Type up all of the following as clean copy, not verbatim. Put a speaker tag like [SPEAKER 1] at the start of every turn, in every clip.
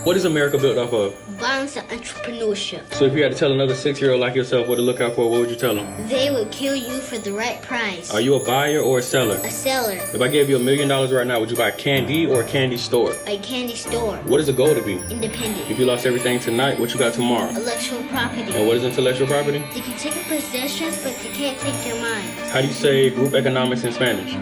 [SPEAKER 1] What is America built off of?
[SPEAKER 2] Violence and entrepreneurship.
[SPEAKER 1] So if you had to tell another 6-year-old like yourself what to look out for, what would you tell them?
[SPEAKER 2] They would kill you for the right price.
[SPEAKER 1] Are you a buyer or a seller?
[SPEAKER 2] A seller.
[SPEAKER 1] If I gave you $1 million right now, would you buy candy or a candy store?
[SPEAKER 2] A candy store.
[SPEAKER 1] What is the goal to be?
[SPEAKER 2] Independent.
[SPEAKER 1] If you lost everything tonight, what you got tomorrow?
[SPEAKER 2] Intellectual property.
[SPEAKER 1] And what is intellectual property?
[SPEAKER 2] They can take your possessions, but they can't take your mind.
[SPEAKER 1] How do you say group economics in Spanish?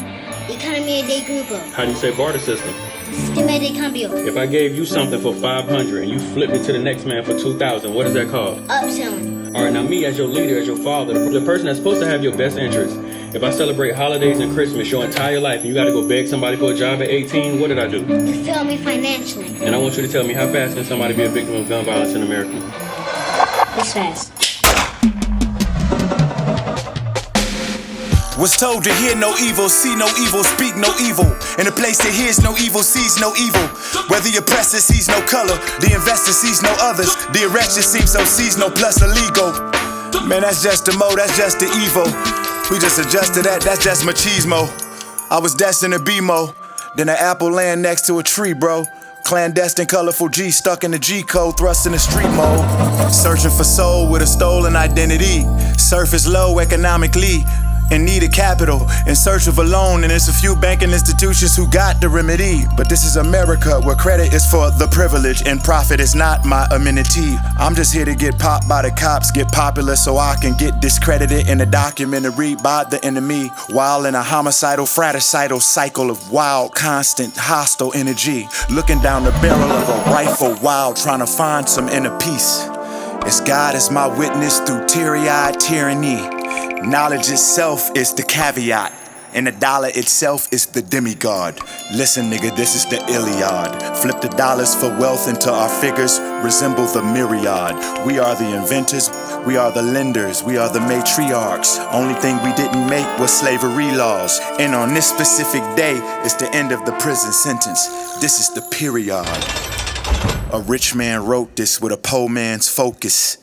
[SPEAKER 2] Economía de grupo.
[SPEAKER 1] How do you say barter system?
[SPEAKER 2] Sistema de cambio.
[SPEAKER 1] If I gave you something for $500 and you flipped it to the next man for $2,000, what is that called?
[SPEAKER 2] Upselling.
[SPEAKER 1] All right, now me as your leader, as your father, the person that's supposed to have your best interest. If I celebrate holidays and Christmas your entire life and you got to go beg somebody for a job at 18, what did I do?
[SPEAKER 2] You failed me financially.
[SPEAKER 1] And I want you to tell me, how fast can somebody be a victim of gun violence in America?
[SPEAKER 2] This fast.
[SPEAKER 3] Was told to hear no evil, see no evil, speak no evil. In a place that hears no evil, sees no evil. Where the oppressor sees no color, the investor sees no others. The erection seems so seasonal plus illegal. Man, that's just the mo, that's just the evil. We just adjust to that, that's just machismo. I was destined to be mo. Then an apple land next to a tree, bro. Clandestine, colorful G stuck in the G code, thrust in the street mode. Searching for soul with a stolen identity. Surface low economically. In need of capital, in search of a loan, and it's a few banking institutions who got the remedy. But this is America, where credit is for the privilege and profit is not my amenity. I'm just here to get popped by the cops, get popular so I can get discredited in a documentary by the enemy, while in a homicidal, fratricidal cycle of wild, constant, hostile energy. Looking down the barrel of a rifle while trying to find some inner peace. As God is my witness through teary-eyed tyranny. Knowledge itself is the caveat, and the dollar itself is the demigod. Listen, nigga, this is the Iliad. Flip the dollars for wealth until our figures resemble the myriad. We are the inventors, we are the lenders, we are the matriarchs. Only thing we didn't make was slavery laws. And on this specific day, it's the end of the prison sentence. This is the period. A rich man wrote this with a poor man's focus.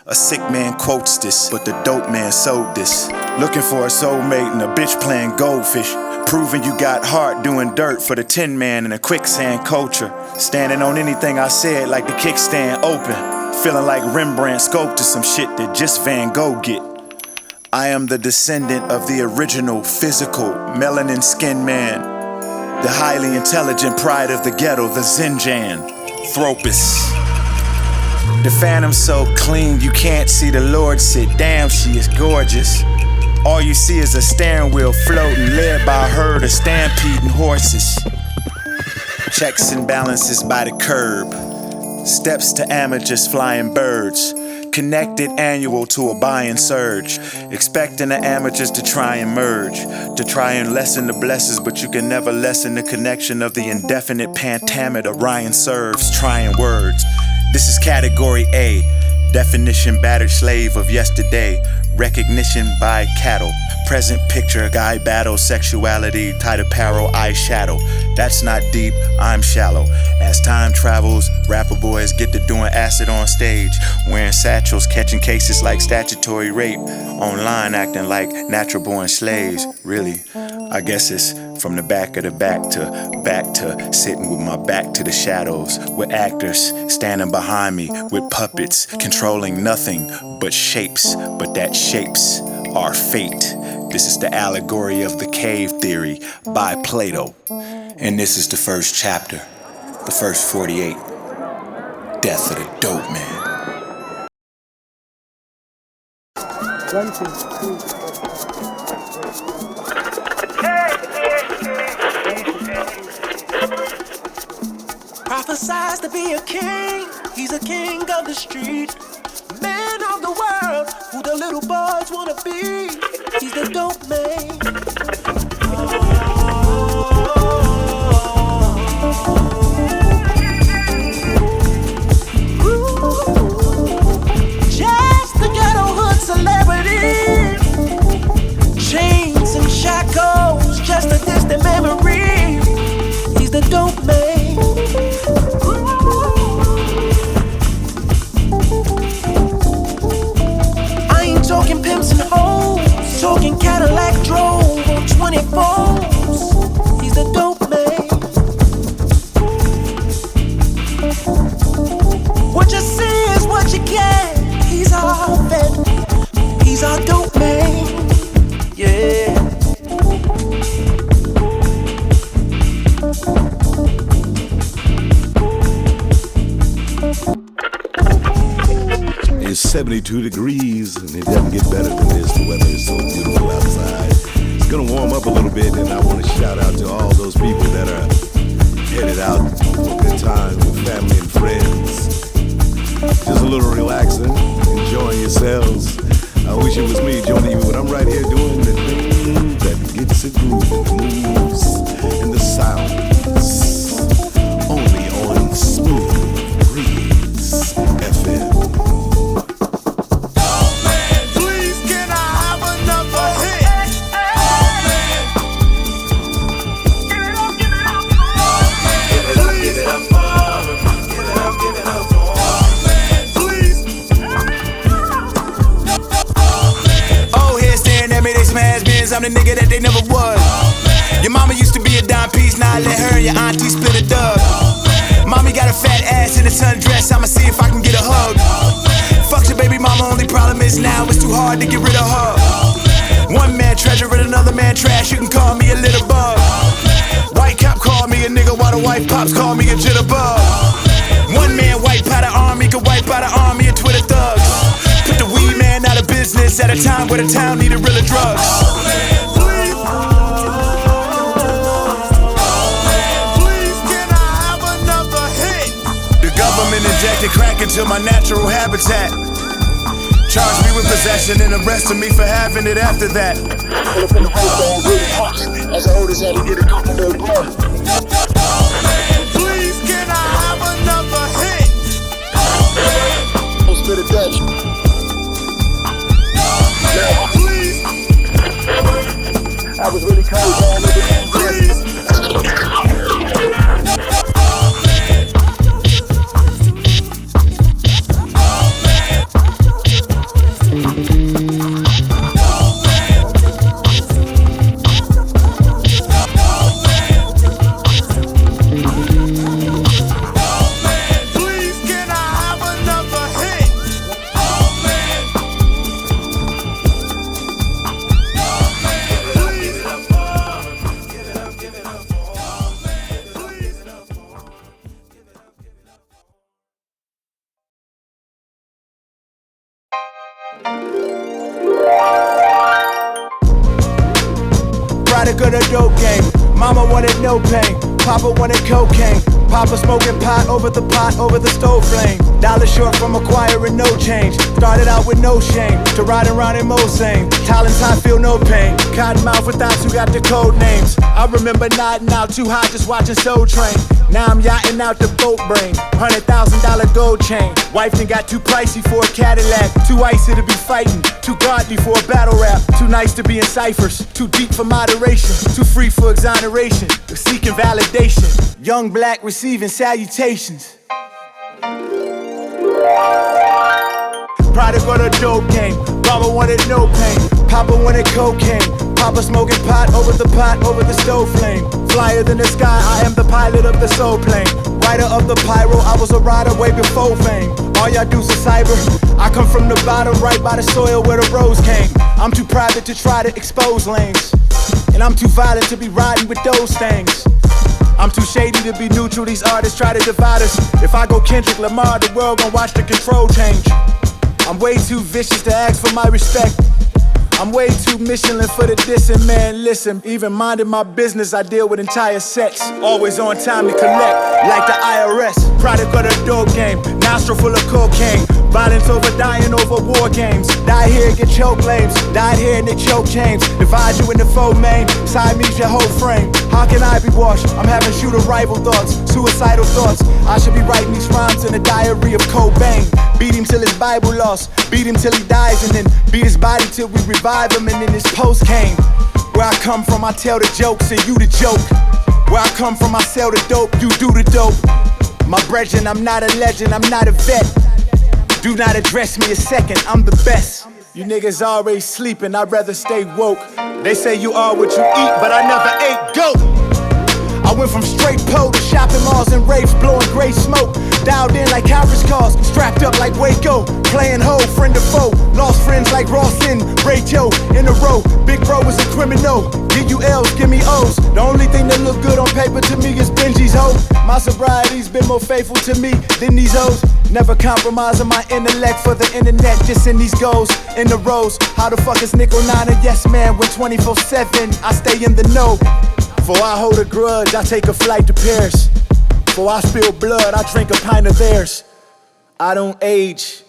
[SPEAKER 3] A sick man quotes this, but the dope man sold this. Looking for a soulmate and a bitch playing goldfish. Proving you got heart doing dirt for the tin man in a quicksand culture. Standing on anything I said like the kickstand open. Feeling like Rembrandt sculpted some shit that just Van Gogh get. I am the descendant of the original physical melanin skinned man. The highly intelligent pride of the ghetto, the Zinjan, Thropus. The phantom so clean you can't see the Lord sit. Damn, she is gorgeous. All you see is a steering wheel floating, led by a herd of stampeding horses. Checks and balances by the curb. Steps to amateurs flying birds. Connected annual to a buying surge. Expecting the amateurs to try and merge. To try and lessen the blessings, but you can never lessen the connection of the indefinite pentameter Ryan serves, trying words. This is category A, definition battered slave of yesterday, recognition by cattle, present picture guy battle, sexuality, tight apparel, eyeshadow. That's not deep, I'm shallow. As time travels, rapper boys get to doing acid on stage, wearing satchels, catching cases like statutory rape, online acting like natural born slaves. Really, I guess it's from the back of the back to sitting with my back to the shadows, with actors standing behind me, with puppets controlling nothing but shapes, but that shapes are fate. This is the Allegory of the Cave Theory by Plato. And this is the first chapter, the first 48, Death of the Dope Man.
[SPEAKER 4] 1, 2, 3. Prophesies to be a king, he's a king of the street. Man of the world, who the little boys wanna be. He's the dope man. Just the ghetto hood celebrity. Chains and shackles, just a distant memory. He's the dope man. Talking pimps and hoes, talking Cadillac drove,
[SPEAKER 5] 72 degrees, and it doesn't get better than this. The weather is so beautiful outside. It's gonna warm up a little bit, and I want to shout out to all those people that are headed out for a good time with family and friends. Just a little relaxing, enjoying yourselves. I wish it was me joining you, but I'm right here doing the thing that gets it moving, the moves and the sounds. Only on Smooth Breeze FM.
[SPEAKER 3] I'm the nigga that they never was. Your mama used to be a dime piece, now I let her and your auntie split a dub. Mommy got a fat ass in a sundress, I'ma see if I can get a hug. Fuck your baby mama, only problem is now it's too hard to get rid of her. One man treasure and another man trash, you can call me a little bug. White cop call me a nigga while the white pops call me a jitterbug. One man wipe out an army, can wipe out an army of Twitter thugs. Put the weed man out of business at a time where the town needed realer drugs. Government injected crack into my natural habitat. Charged me with possession and arrested me for having it after that. As I oldest had to get a couple more blood. Please, can I have another hit? Don't spit a Dutch. Now, please. I was really cold all over the please. Product of the dope game. Mama wanted no pain. Papa wanted cocaine. Papa smoking pot over the stove flame. Dollar short from acquiring no change. Started out with no shame to riding around in Mosane. Talents I feel no pain. Cotton mouth with thoughts who got the code names. I remember nodding out too hot just watching Soul Train. Now I'm yachting out the boat brain. $100,000 gold chain. Wife done got too pricey for a Cadillac. Too icy to be fighting. Too godly for a battle rap. Too nice to be in ciphers. Too deep for moderation. Too free for exoneration. Seeking validation. Young black receiving salutations. Product of the dope game. Mama wanted no pain. Papa wanted cocaine. Papa smoking pot over the stove flame. Flyer than the sky, I am the pilot of the soul plane. Writer of the pyro, I was a rider way before fame. All y'all do is cyber. I come from the bottom, right by the soil where the rose came. I'm too private to try to expose lanes. And I'm too violent to be riding with those things. I'm too shady to be neutral, these artists try to divide us. If I go Kendrick Lamar, the world gon' watch the control change. I'm way too vicious to ask for my respect. I'm way too Michelin for the dissing, man, listen. Even minding my business, I deal with entire sets. Always on time to collect, like the IRS. Product of the dope game, nostril full of cocaine. Violence over dying over war games. Die here, get choke claims. Died here and they choke chains. Divide you into four main, side meets your whole frame. How can I be washed? I'm having shooter rival thoughts, suicidal thoughts. I should be writing these rhymes in the diary of Cobain. Beat him till his Bible lost, beat him till he dies, and then beat his body till we revive him, and then his post came. Where I come from, I tell the jokes and you the joke. Where I come from, I sell the dope, you do the dope. My brethren, I'm not a legend, I'm not a vet. Do not address me a second, I'm the best. You niggas always sleeping, I'd rather stay woke. They say you are what you eat, but I never ate goat. I went from straight pole to shopping malls and raves, blowing gray smoke. Dialed in like conference calls, strapped up like Waco. Playing hoe, friend or foe. Lost friends like Ross and Rachel in a row. Big bro is a criminal. Give you L's, give me O's. The only thing that look good on paper to me is Benji's hoe.
[SPEAKER 6] My sobriety's been more faithful to me than these hoes. Never compromising my intellect for the internet, just in these goals, in the rows. How the fuck is nickel nine a yes man when 24/7 I stay in the know? Before I hold a grudge, I take a flight to Paris. Before I spill blood, I drink a pint of theirs. I don't age.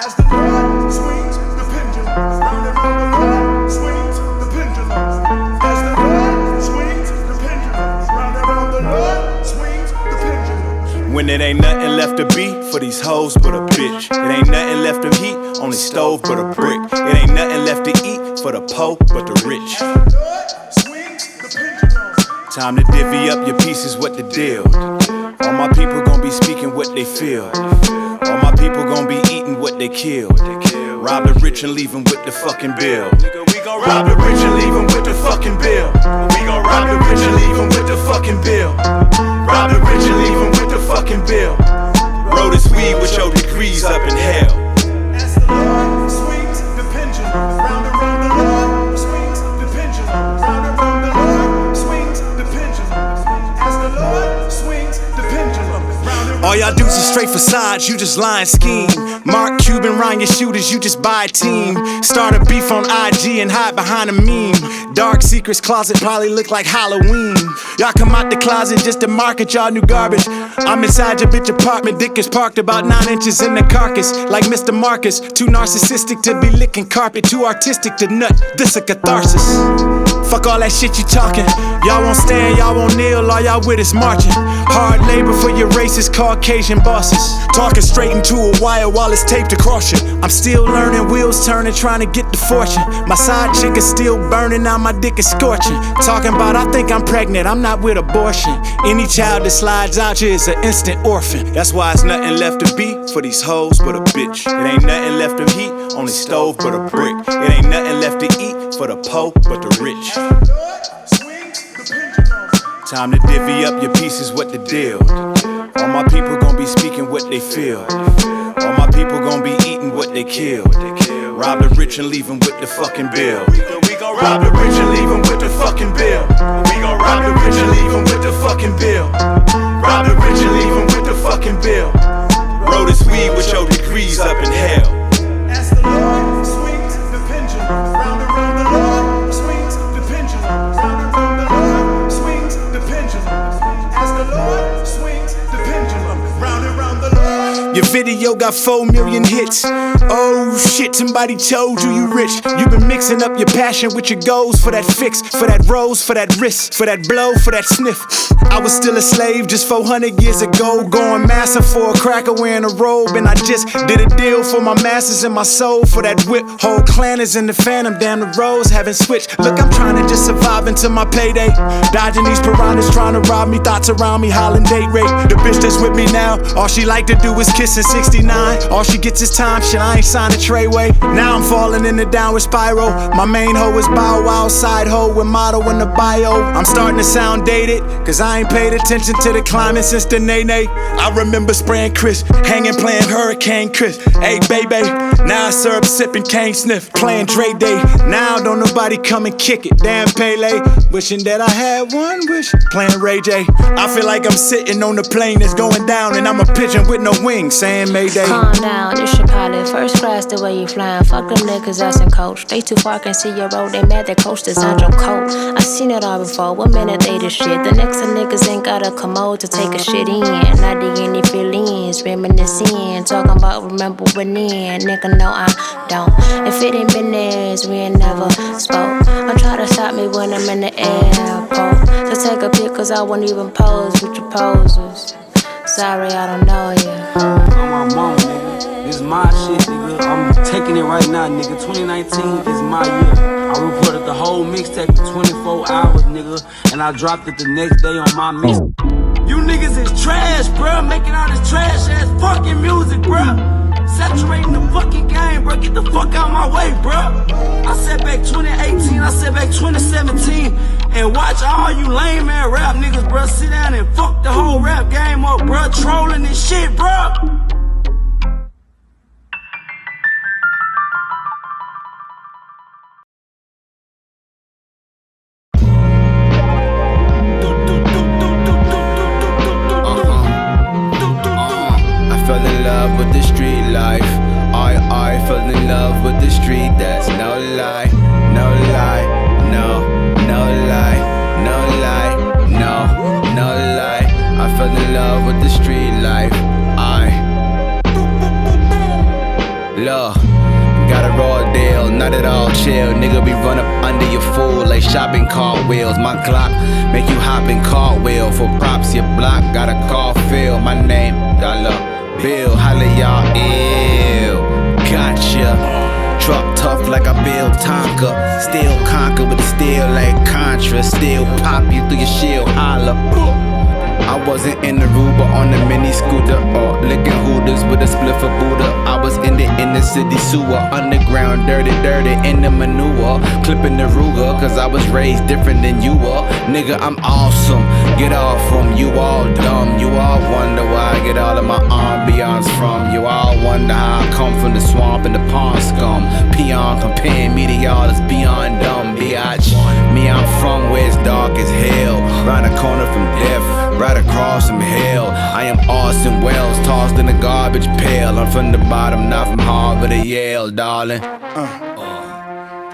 [SPEAKER 3] As the Lord swings the pendulum, round and round the Lord swings the pendulum. As the Lord swings the pendulum, round and round the Lord swings the pendulum.
[SPEAKER 7] When it ain't nothing left to be for these hoes but a bitch. It ain't nothing left to heat on the stove but a brick. It ain't nothing left to eat for the poor but the rich.
[SPEAKER 3] As the Lord swings the pendulum.
[SPEAKER 7] Time to divvy up your pieces, what the deal. All my people gon' be speaking what they feel. All my people gon' be eating what they killed. Rob the rich and leave 'em with the fucking bill.
[SPEAKER 3] We gon' rob the rich and leave 'em with the fucking bill. We gon' rob the rich and leave 'em with the fucking bill. Rob the rich and leave 'em with the fucking bill.
[SPEAKER 7] Roll this weed with your degrees up in hell.
[SPEAKER 3] As the Lord swings the pendulum, round and round the Lord swings the pendulum, round and round the Lord swings the pendulum. As the Lord swings the pendulum, round and round.
[SPEAKER 7] All y'all dudes is straight facades, you just lying scheme. Mark Cuban, Ryan, your shooters, you just buy a team. Start a beef on IG and hide behind a meme. Dark secrets closet probably look like Halloween. Y'all come out the closet just to market y'all new garbage. I'm inside your bitch apartment, dick is parked about 9 inches in the carcass. Like Mr. Marcus, too narcissistic to be licking carpet, too artistic to nut, this a catharsis. Fuck all that shit you talking. Y'all won't stand, y'all won't kneel, all y'all with is marching. Hard labor for your racist Caucasian bosses. Talking straight into a wire while it's taped across you. I'm still learning, wheels turning, trying to get the fortune. My side chick is still burning, now my dick is scorching. Talking about I think I'm pregnant, I'm not with abortion. Any child that slides out here is an instant orphan. That's why it's nothing left to be for these hoes but a bitch. It ain't nothing left to heat on the stove but a brick. It ain't nothing left to eat for the poor but the rich. Time to divvy up your pieces, what the deal. All my people gon' be speaking what they feel. All my people gon' be eating what they killed. Rob the rich and leave 'em with the fucking bill.
[SPEAKER 3] We gon' rob the rich and leave 'em with the fucking bill. We gon' rob the rich and leave 'em with the fucking bill. Rob the rich and leave 'em with the fucking bill.
[SPEAKER 7] Roll this weed with your degrees up in hell.
[SPEAKER 3] As the Lord swings the pendulum, round and round the Lord swings the pendulum, round and round the Lord swings the pendulum. As the Lord swings the pendulum, round and round the Lord.
[SPEAKER 7] Your video got 4 million hits. Oh shit, somebody told you rich. You been mixing up your passion with your goals for that fix, for that rose, for that wrist, for that blow, for that sniff. I was still a slave just 400 years ago, going massive for a cracker wearing a robe. And I just did a deal for my masters and my soul, for that whip. Whole clan is in the phantom, damn the roles haven't switched. Look, I'm trying to just survive until my payday. Dodging these piranhas trying to rob me, thoughts around me, hollering date rape. The bitch that's with me now, all she like to do is kiss in 69. All she gets is time, shit, I ain't signed a Treyway. Now I'm falling in the downward spiral. My main hoe is Bow Wow, side hoe with motto in the bio. I'm starting to sound dated, cause I ain't paid attention to the climate since the nay-nay. I remember spraying Chris, hanging playing Hurricane Chris. Hey baby, now I syrup sipping cane sniff, playing Dre Day. Now don't nobody come and kick it, damn Pele. Wishing that I had one wish, playing Ray J. I feel like I'm sitting on the plane that's going down, and I'm a pigeon with no wings saying Mayday.
[SPEAKER 8] Calm down, it's your pilot, first class the way you flying. Fuck them niggas that's in coach, they too far can see your road. They mad that coach designed your coat. I seen it all before, 1 minute they the shit. The next time niggas ain't got a commode to take a shit in. Not the any feelings, reminiscing, talking about remember when in. Nigga, no I don't. If it ain't been theirs, we ain't never spoke. I try to stop me when I'm in the airport. So take a pic cause I won't even pose with your poses. Sorry, I don't know you.
[SPEAKER 9] On my mom, nigga. This is my shit, nigga. I'm taking it right now, nigga. 2019 is my year. I recorded the whole mixtape in 24 hours, nigga. And I dropped it the next day on my mix. You niggas is trash, bruh. Making all this trash ass fucking music, bruh. Saturating the fucking game, bruh. Get the fuck out my way, bruh. I sat back 2018, I sat back 2017. And watch all you lame ass rap niggas, bruh, sit down and fuck the whole rap game up, bruh. Trolling this shit, bruh.
[SPEAKER 10] I fell in love with the street life. I fell in love with the street, that's no lie, no lie, no lie, no lie, no lie. I fell in love with the street life. Look, got a raw deal, not at all chill. Nigga be run up under your fool like shopping cartwheels. My Glock make you hop in cartwheel. For props your block, got a car fill. My name, Dollar Bill, holla y'all ill. Gotcha. Truck tough like I build Tonka. Still conquer with the steel like Contra. Still pop you through your shield, holla. I wasn't in the Ruba on the mini scooter or licking hooters with a spliff of Buddha. I was in the inner city sewer, underground, dirty in the manure. Clipping the Ruger, cause I was raised different than you were. Nigga, I'm awesome, get off from you all dumb. You all wonder where I get all of my ambiance from. You all wonder how I come from the swamp and the pond scum. Peon comparing me to y'all is beyond dumb, biatch. Me, I'm from where it's dark as hell, round the corner from death, right across from hell. I am Orson Welles, tossed in a garbage pail. I'm from the bottom, not from Harvard or Yale, darling.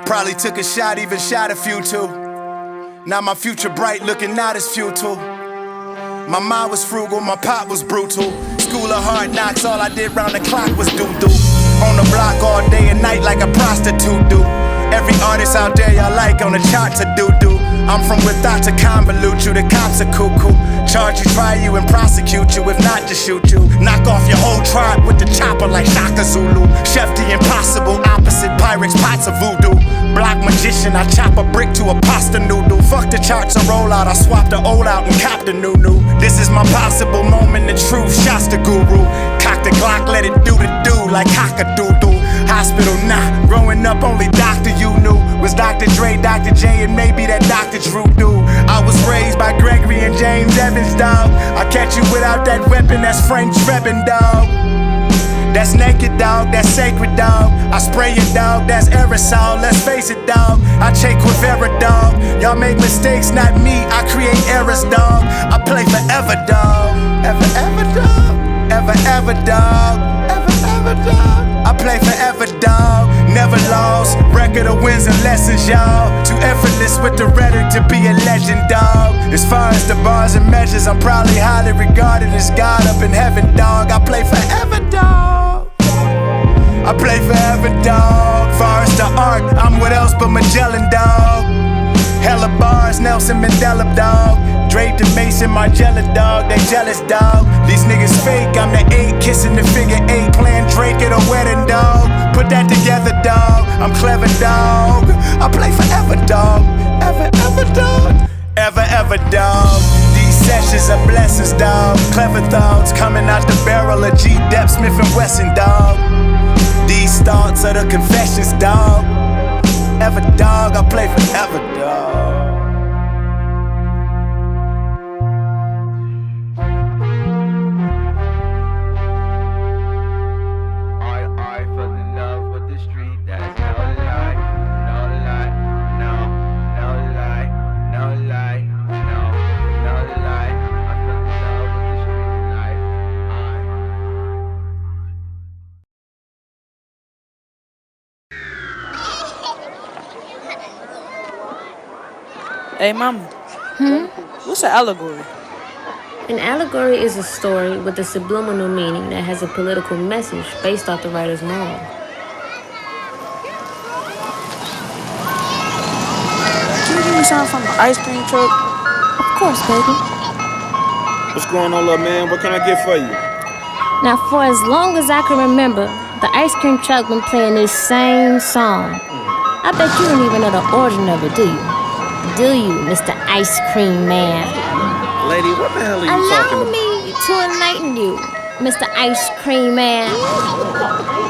[SPEAKER 6] Probably took a shot, even shot a few too. Now my future bright, looking not as futile. My mind was frugal, my pop was brutal. School of hard knocks, all I did round the clock was doo-doo. On the block all day and night like a prostitute do. Every artist out there y'all like on the charts a doo-doo. I'm from without to convolute you, the cops are cuckoo. Charge you, try you, and prosecute you, if not just shoot you. Knock off your whole tribe with the chopper like Shaka Zulu. Chef the impossible, opposite Pyrex, pots of voodoo. Block magician, I chop a brick to a pasta noodle. Fuck the charts and roll out, I swap the old out and cop the new. This is my possible moment, the truth, shots the guru. Cock the Glock, let it do the do like cock-a-doodle. Hospital, nah, growing up only doctor you knew was Dr. Dre, Dr. J, and maybe that Dr. Drew do. I was raised by Gregory and James Evans, dog. I catch you without that weapon, that's Frank Drebin, dog. That's naked, dog, that's sacred, dog. I spray it, dog, that's aerosol, let's face it, dog. I check with Vera, dog. Y'all make mistakes, not me, I create errors, dog. I play forever, dog. Ever, ever, dog. Ever, ever, dog. Ever, ever, dog. I play forever, dog. Never lost. Record of wins and lessons, y'all. Too effortless with the rhetoric to be a legend, dog. As far as the bars and measures, I'm probably highly regarded as God up in heaven, dog. I play forever, dog. I play forever, dog. Far as the art, I'm what else but Magellan, dog. Hella bars, Nelson Mandela, dog. Draped in Mason Margiela, dog. They jealous, dog. These niggas fake. I'm the 8 kissing the figure 8, playing Drake at a wedding, dog. Put that together, dog. I'm clever, dog. I play forever, dog. Ever, ever, dog. Ever, ever, dog. These sessions are blessings, dog. Clever thoughts coming out the barrel of G. Depp, Smith and Wesson, dog. These thoughts are the confessions, dog. Ever, dog. I play forever, dog.
[SPEAKER 11] Hey, mama. What's an allegory?
[SPEAKER 8] An allegory is a story with a subliminal meaning that has a political message based off the writer's moral.
[SPEAKER 11] Can you give me something from the ice cream truck?
[SPEAKER 8] Of course, baby.
[SPEAKER 12] What's going on, little man? What can I get for you?
[SPEAKER 8] Now, for as long as I can remember, the ice cream truck been playing this same song. I bet you don't even know the origin of it, do you? Do you, Mr. Ice Cream Man?
[SPEAKER 12] Lady, what the hell are you talking about?
[SPEAKER 8] Allow me to enlighten you. Mr. Ice Cream Man.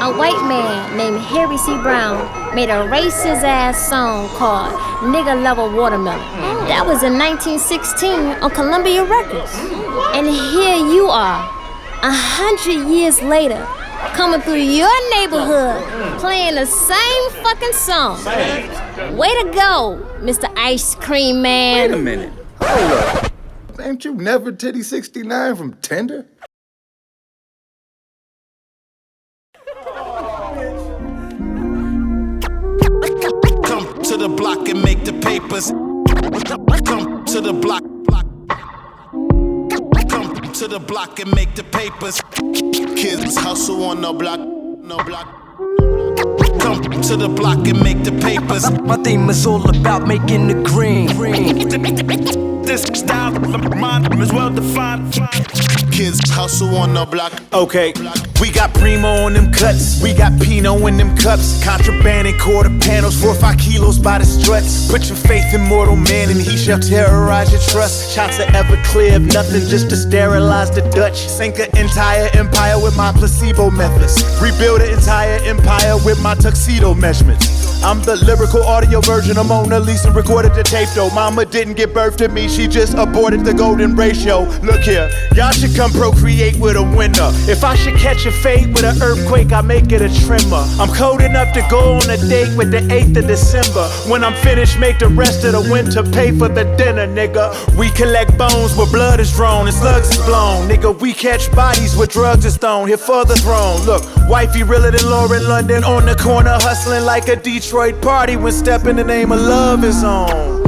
[SPEAKER 8] A white man named Harry C. Brown made a racist ass song called Nigga Level Watermelon. That was in 1916 on Columbia Records. And here you are, 100 years later, coming through your neighborhood, playing the same fucking song. Way to go, Mr. Ice Cream Man.
[SPEAKER 13] Wait a minute. Hold up. Ain't you never Titty 69 from Tender?
[SPEAKER 3] Come to the block and make the papers. Come to the block. Come to the block and make the papers. Kids hustle on no block, no block. Come to the block and make the papers.
[SPEAKER 4] My theme is all about making the green.
[SPEAKER 3] This style of mine is well defined. Kids hustle on the block.
[SPEAKER 7] Okay, we got Primo on them cuts. We got Pinot in them cups. Contraband and quarter panels, 4 or 5 kilos by the struts. Put your faith in mortal man and he shall terrorize your trust. Shots are ever clear of nothing just to sterilize the Dutch. Sink an entire empire with my placebo methods. Rebuild an entire empire with my tuxedo measurements. I'm the lyrical audio version of Mona Lisa, recorded the tape though. Mama didn't give birth to me, she just aborted the golden ratio. Look here, y'all should come procreate with a winner. If I should catch a fade with an earthquake, I make it a tremor. I'm cold enough to go on a date with the 8th of December. When I'm finished, make the rest of the winter pay for the dinner, nigga. We collect bones where blood is drawn and slugs is blown. Nigga, we catch bodies where drugs is thrown, here for the throne. Look, wifey realer than Lauren London on the corner, hustling like a Detroit party when step in the name of love is on.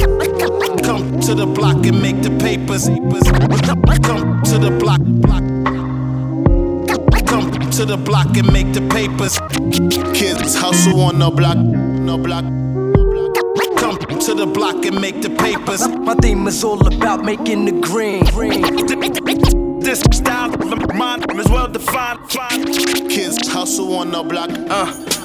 [SPEAKER 3] Come to the block and make the papers. Come to the block. Come to the block and make the papers. Kids hustle on no block, no block. Come to the block and make the papers.
[SPEAKER 4] My theme is all about making the green.
[SPEAKER 3] This style of mine is well defined. Kids hustle on the block.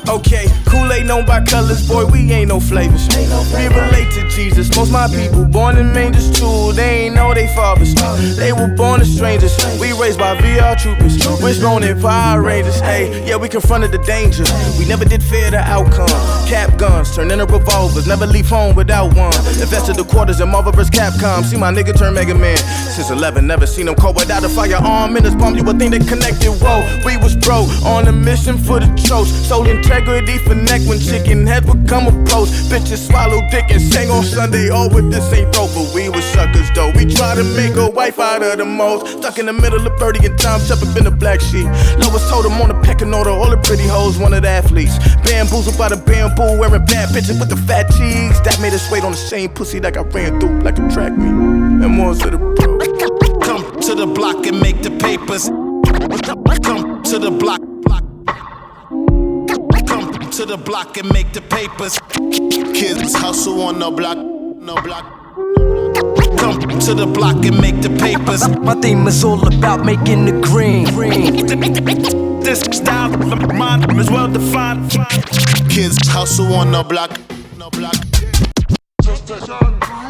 [SPEAKER 14] Okay, Kool-Aid known by colors, boy, we ain't no flavors. We relate to Jesus, most my people born in mangers too. They ain't know they fathers, they were born as strangers. We raised by VR troopers, wishbone and Power Rangers. Hey, yeah, we confronted the danger. We never did fear the outcome. Cap guns, turn into revolvers, never leave home without one. Invested the quarters in Marvel vs. Capcom, see my nigga turn Mega Man. Since 11, never seen him cold without a firearm in his palm. You would think they connected, whoa. We was bro, on a mission for the tropes. Soul integrity for neck when chicken head would come approach. Bitches swallow dick and sang on Sunday, oh, but this ain't dope. But we was suckers though. We tried to make a wife out of the most. Stuck in the middle of Birdie and Tom Shepard been a black sheep. Lois told him on the pecking order, all the pretty hoes wanted athletes. Bamboozled by the bamboo, wearing bad bitches with the fat cheeks. That made us wait on the same pussy like I ran through like a track meet. And more to the bro.
[SPEAKER 3] Come to the block and make the papers. Come to the block. Come to the block and make the papers. Kids hustle on no block, no block. Come to the block and make the papers.
[SPEAKER 4] My theme is all about making the green.
[SPEAKER 3] This style of mine is well defined. Kids hustle on no block, no block.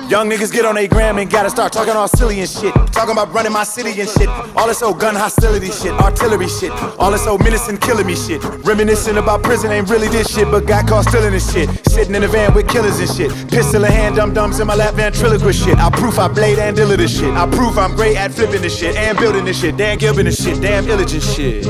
[SPEAKER 7] Young niggas get on they gram and gotta start talking all silly and shit. Talking about running my city and shit. All this old gun hostility shit, artillery shit. All this old menacing killing me shit. Reminiscing about prison ain't really this shit, but got caught stealing this shit. Sitting in a van with killers and shit. Pistol in hand, dum-dums in my lap, ventriloquist shit. I proof I blade and dealer this shit. I prove I'm great at flipping this shit and building this shit. Dan Gilbin this shit, damn illigent shit.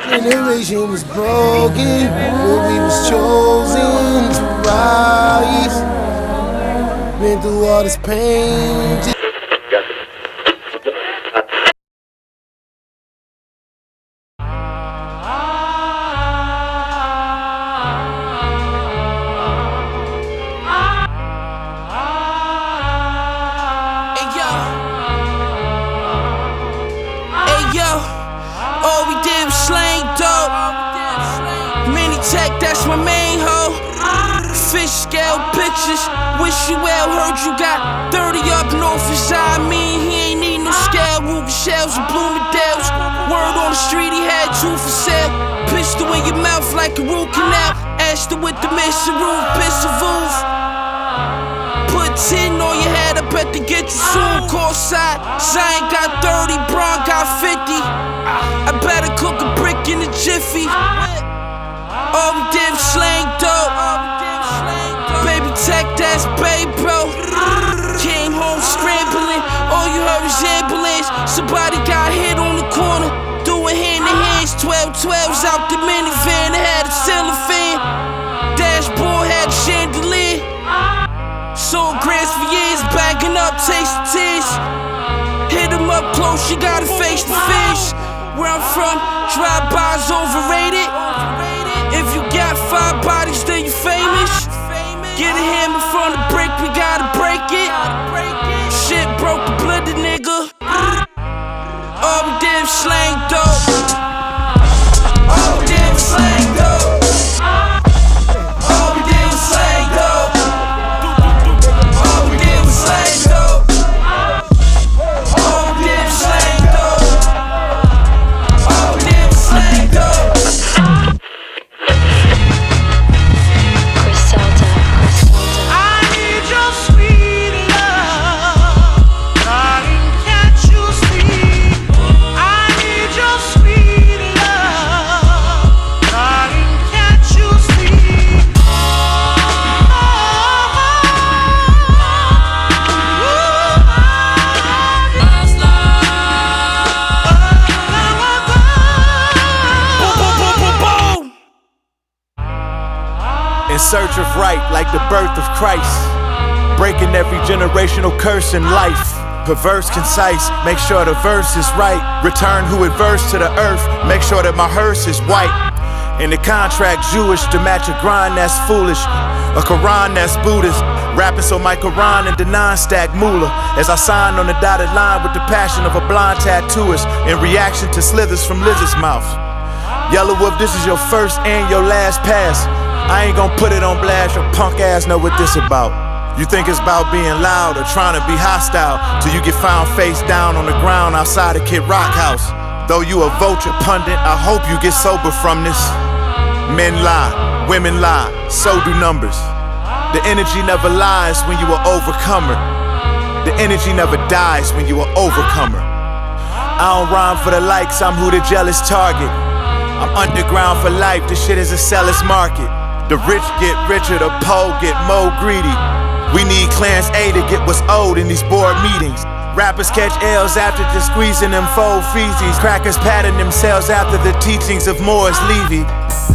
[SPEAKER 15] Generation was broken, but we was chosen to rise. Been through all this pain.
[SPEAKER 16] pictures. Wish you well, heard you got 30 up north his eye. Me, he ain't need no scale. Ruby shells and Bloomingdale's. Word on the street, he had 2 for sale. Pistol in your mouth like a root canal. Ashton with the mission roof, pistol roof. Put 10 on your head, I bet to get you soon. Call side, Zion got 30, Braun got 50. I better cook a brick in a jiffy. All we did was slang dope. Baby tech, that's babe, bro. Came home scrambling, all you heard was ambulance. Somebody got hit on the corner, doing hand in hands. 12-12s out the minivan, they had a ceiling fan. Dashboard had a chandelier. Sold grants for years, bagging up, tasting tears. Hit him up close, you gotta face the fish. Where I'm from, drive-bys overrated. If you got 5 bodies, then you famous. Get a hammer from the brick, we gotta break it. Shit broke the blender, nigga. All we did was slang dope. All we did was slang dope. All we did was slang dope. All we did was slang dope. All we did was slang dope. All we did was slang dope.
[SPEAKER 4] I need your sweet love, darling, can't you see? I need your sweet love, darling, can't you see?
[SPEAKER 7] In search of right, like the birth of Christ. Breaking every generational curse in life. Perverse, concise, make sure the verse is right. Return who adverse to the earth, make sure that my hearse is white. In the contract, Jewish to match a grind that's foolish. A Quran that's Buddhist. Rapping so my Quran and the non-stack moolah. As I sign on the dotted line with the passion of a blind tattooist. In reaction to slithers from lizard's mouth. Yellow Wolf, this is your first and your last pass. I ain't gon' put it on blast, your punk ass know what this about. You think it's about being loud or trying to be hostile, till you get found face down on the ground outside a Kid Rock house. Though you a vulture pundit, I hope you get sober from this. Men lie, women lie, so do numbers. The energy never lies when you are overcomer. The energy never dies when you are overcomer. I don't rhyme for the likes, I'm who the jealous target. I'm underground for life, this shit is a seller's market. The rich get richer, the poor get more greedy. We need Clarence A to get what's owed in these board meetings. Rappers catch L's after just squeezing them faux feces. Crackers pattern themselves after the teachings of Morris Levy.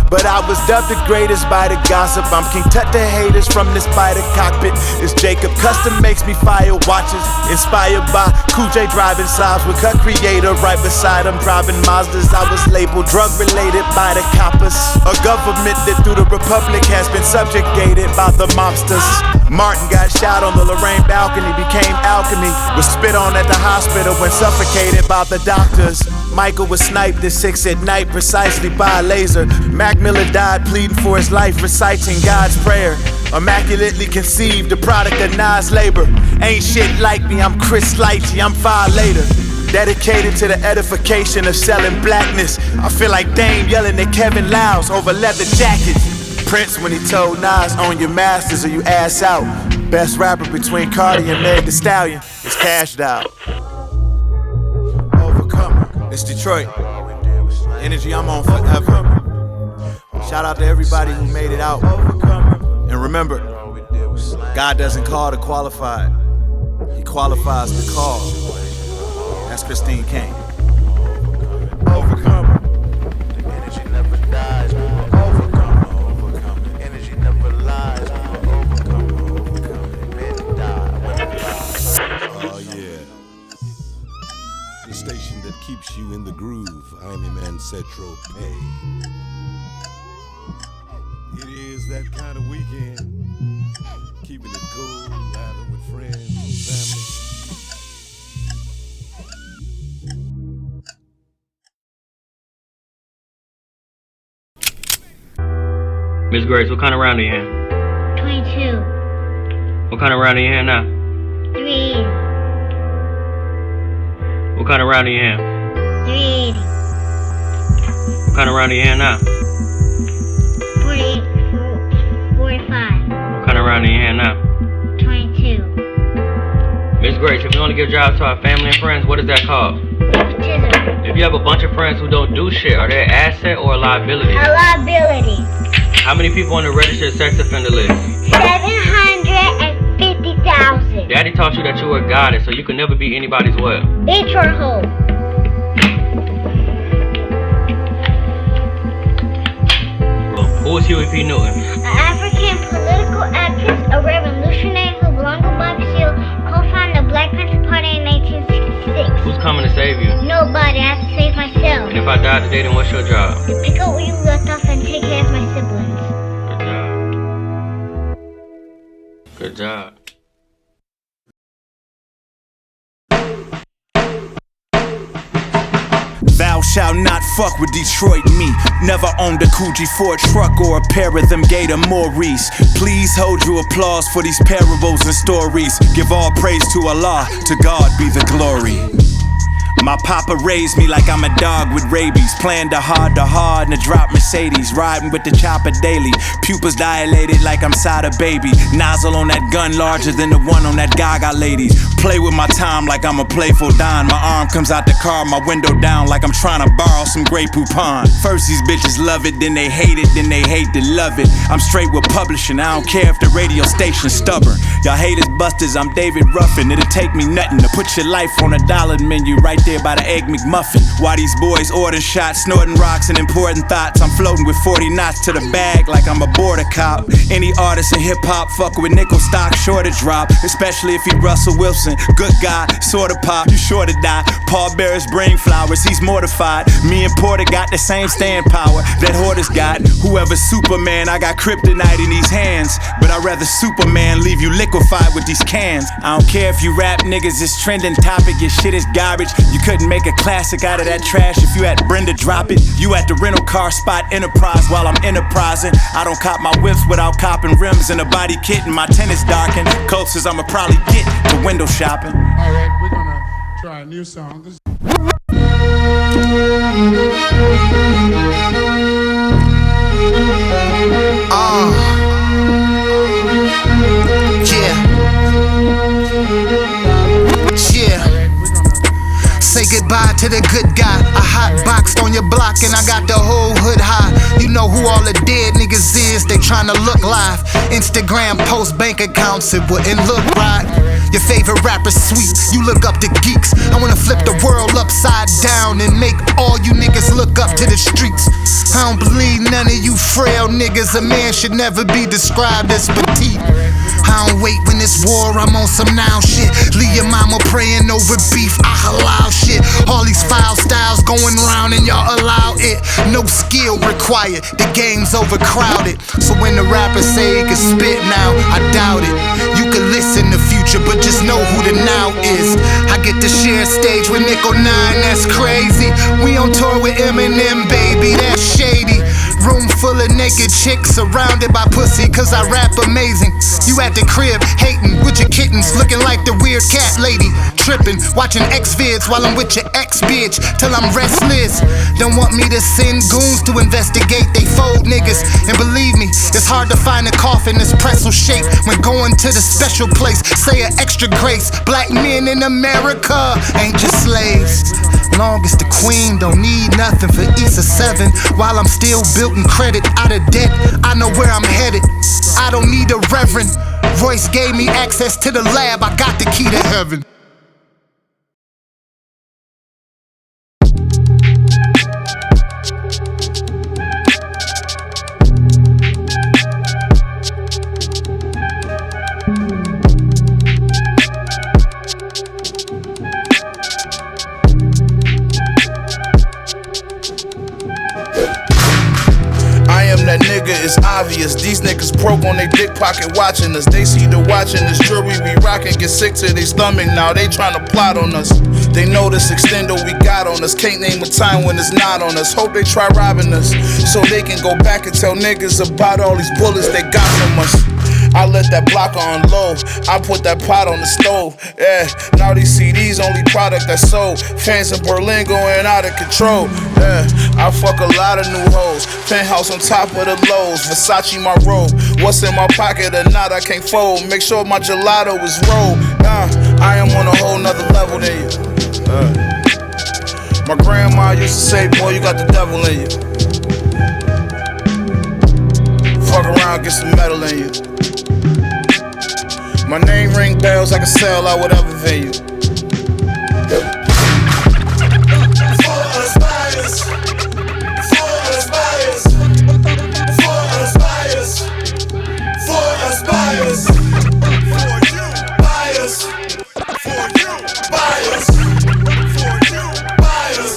[SPEAKER 7] But I was dubbed the greatest by the gossip. I'm King Tut the haters from the spider cockpit. It's Jacob Custom makes me fire watches. Inspired by Cool J driving sobs with Cut Creator right beside him. Driving Mazdas, I was labeled drug related by the coppers. A government that through the Republic has been subjugated by the mobsters. Martin got shot on the Lorraine balcony, became alchemy. Was spit on at the hospital when suffocated by the doctors. Michael was sniped at 6 at night precisely by a laser. Mac Miller died pleading for his life, reciting God's prayer. Immaculately conceived, the product of Nas' labor. Ain't shit like me, I'm Chris Lighty, I'm far later. Dedicated to the edification of selling blackness. I feel like Dame yelling at Kevin Louse over leather jackets. Prynce when he told Nas, own your masters or you ass out. Best rapper between Cardi and Meg Thee Stallion is cashed out. Overcomer, it's Detroit. Energy I'm on forever. Shout out to everybody who made it out. And remember, God doesn't call the qualified, He qualifies the call. That's Christine Kane. Overcomer. The energy never dies. Overcomer. Energy never lies. Overcomer. Men die.
[SPEAKER 5] Oh yeah. The station that keeps you in the groove. I'm Emanny Cedric. It is that kind of weekend. Keeping it cool, laughing with friends and family.
[SPEAKER 1] Miss Grace, what kind of round are you in?
[SPEAKER 2] 22.
[SPEAKER 1] What kind of round are you in now?
[SPEAKER 2] 380.
[SPEAKER 1] What kind of round are you in?
[SPEAKER 2] 380.
[SPEAKER 1] What kind of round are you in now?
[SPEAKER 2] 48, 45.
[SPEAKER 1] What kind of round are you in now?
[SPEAKER 2] 22.
[SPEAKER 1] Miss Grace, if you want to give jobs to our family and friends, what is that called?
[SPEAKER 2] Nepotism.
[SPEAKER 1] If you have a bunch of friends who don't do shit, are they an asset or a liability?
[SPEAKER 2] A liability.
[SPEAKER 1] How many people on the registered sex offender list?
[SPEAKER 2] 750,000.
[SPEAKER 1] Daddy taught you that you were a goddess, so you could never be anybody's what?
[SPEAKER 2] Bitch or hoe.
[SPEAKER 1] Who is Huey P. Newton?
[SPEAKER 2] An African political activist, a revolutionary who belonged to Black Seal, co-founded the Black Panther Party in 1966.
[SPEAKER 1] Who's coming to save you?
[SPEAKER 2] Nobody, I have to save myself.
[SPEAKER 1] And if I die today, then what's your job?
[SPEAKER 2] To pick up where you left off and take care of my siblings.
[SPEAKER 1] Good job.
[SPEAKER 7] Thou shalt not fuck with Detroit me. Never owned a Coogee Ford truck or a pair of them Gator Maurice. Please hold your applause for these parables and stories. Give all praise to Allah, to God be the glory. My papa raised me like I'm a dog with rabies. Playing the hard in a drop Mercedes. Riding with the chopper daily. Pupils dilated like I'm Cider Baby. Nozzle on that gun larger than the one on that Gaga ladies. Play with my time like I'm a playful Don. My arm comes out the car, my window down like I'm trying to borrow some Grey Poupon. First these bitches love it, then they hate it, then they hate to love it. I'm straight with publishing, I don't care if the radio station's stubborn. Y'all haters busters, I'm David Ruffin. It'll take me nothing to put your life on a dollar menu right there by the Egg McMuffin. Why these boys ordering shots, snorting rocks and important thoughts. I'm floating with 40 knots to the bag like I'm a border cop. Any artist in hip-hop fuck with nickel stock, sure to drop. Especially if he Russell Wilson, good guy, sorta pop, you sure to die. Paul Bearer's brain flowers, he's mortified. Me and Porter got the same stand power that Hoarders got. Whoever's Superman, I got kryptonite in these hands. But I'd rather Superman leave you liquefied with these cans. I don't care if you rap niggas, it's trending topic, your shit is garbage. You couldn't make a classic out of that trash if you had Brenda drop it. You at the rental car spot Enterprise while I'm enterprising. I don't cop my whips without copping rims and a body kit and my tennis darkened. Closest I'ma probably get to window shopping.
[SPEAKER 17] Alright, we're gonna try a new song.
[SPEAKER 15] Say goodbye to the good guy. I hot boxed on your block and I got the whole hood high. You know who all the dead niggas is, they tryna look live. Instagram post bank accounts, it wouldn't look right. Your favorite rapper's sweet, you look up to geeks. I wanna flip the world upside down and make all you niggas look up to the streets. I don't believe none of you frail niggas. A man should never be described as petite. I don't wait when it's war, I'm on some now shit. Leave your mama praying over beef, I halal shit. All these foul styles going round and y'all allow it. No skill required, the game's overcrowded. So when the rappers say he can spit now, I doubt it. You can listen the future, but just know who the now is. I get to share stage with Nickel 9, that's crazy. We on tour with Eminem, baby, that's shady. Room full of naked chicks surrounded by pussy, cause I rap amazing. You at the crib hating with your kittens, looking like the weird cat lady. Tripping, watching X-vids while I'm with your ex-bitch till I'm restless. Don't want me to send goons to investigate, they fold niggas. And believe me, it's hard to find a coffin that's pretzel shaped when going to the special place. Say an extra grace, black men in America ain't just slaves. Long as the queen don't need nothing for East of 7. While I'm still building credit out of debt, I know where I'm headed. I don't need a reverend. Royce gave me access to the lab, I got the key to heaven.
[SPEAKER 14] That nigga is obvious. These niggas broke on they dick pocket watching us. They see the watching this jewelry we rockin', get sick to their stomach now. They tryna plot on us. They know this extendo we got on us. Can't name a time when it's not on us. Hope they try robbing us so they can go back and tell niggas about all these bullets they got from us. I let that blocker unload. I put that pot on the stove. Yeah, now these CDs only product that's sold. Fans in Berlin going out of control. Yeah, I fuck a lot of new hoes. Penthouse on top of the lows. Versace my robe. What's in my pocket or not, I can't fold. Make sure my gelato is rolled. I am on a whole nother level than you. My grandma used to say, boy, you got the devil in you. Fuck around, get some metal in you. My name ring bells, I can sell out whatever venue. For us buyers, for us buyers, for us buyers, for us buyers, for you buyers, for you buyers, for you buyers.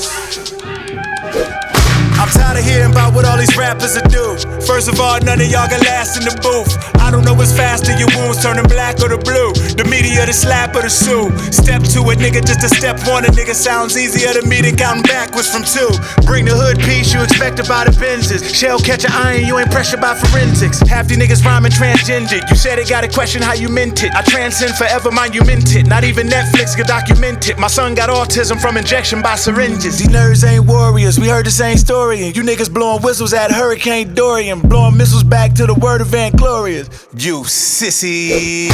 [SPEAKER 7] I'm tired of hearing about what all these rappers are do. First of all, none of y'all can last in the booth. I don't know what's faster, your wounds turning black or the blue. The media, the slap or the sue. Step to it, nigga, just a step one. A nigga sounds easier to me than counting backwards from two. Bring the hood piece you expect about the Benzes. Shell catch an iron, you ain't pressured by forensics. Half these niggas rhyming transgendered. You said it, gotta question how you meant it. I transcend forever, mind you meant it. Not even Netflix could document it. My son got autism from injection by syringes. These nerds ain't warriors, we heard the same story. And you niggas blowing whistles at Hurricane Dorian. Blowing missiles back to the word of Vanglorious. You sissy.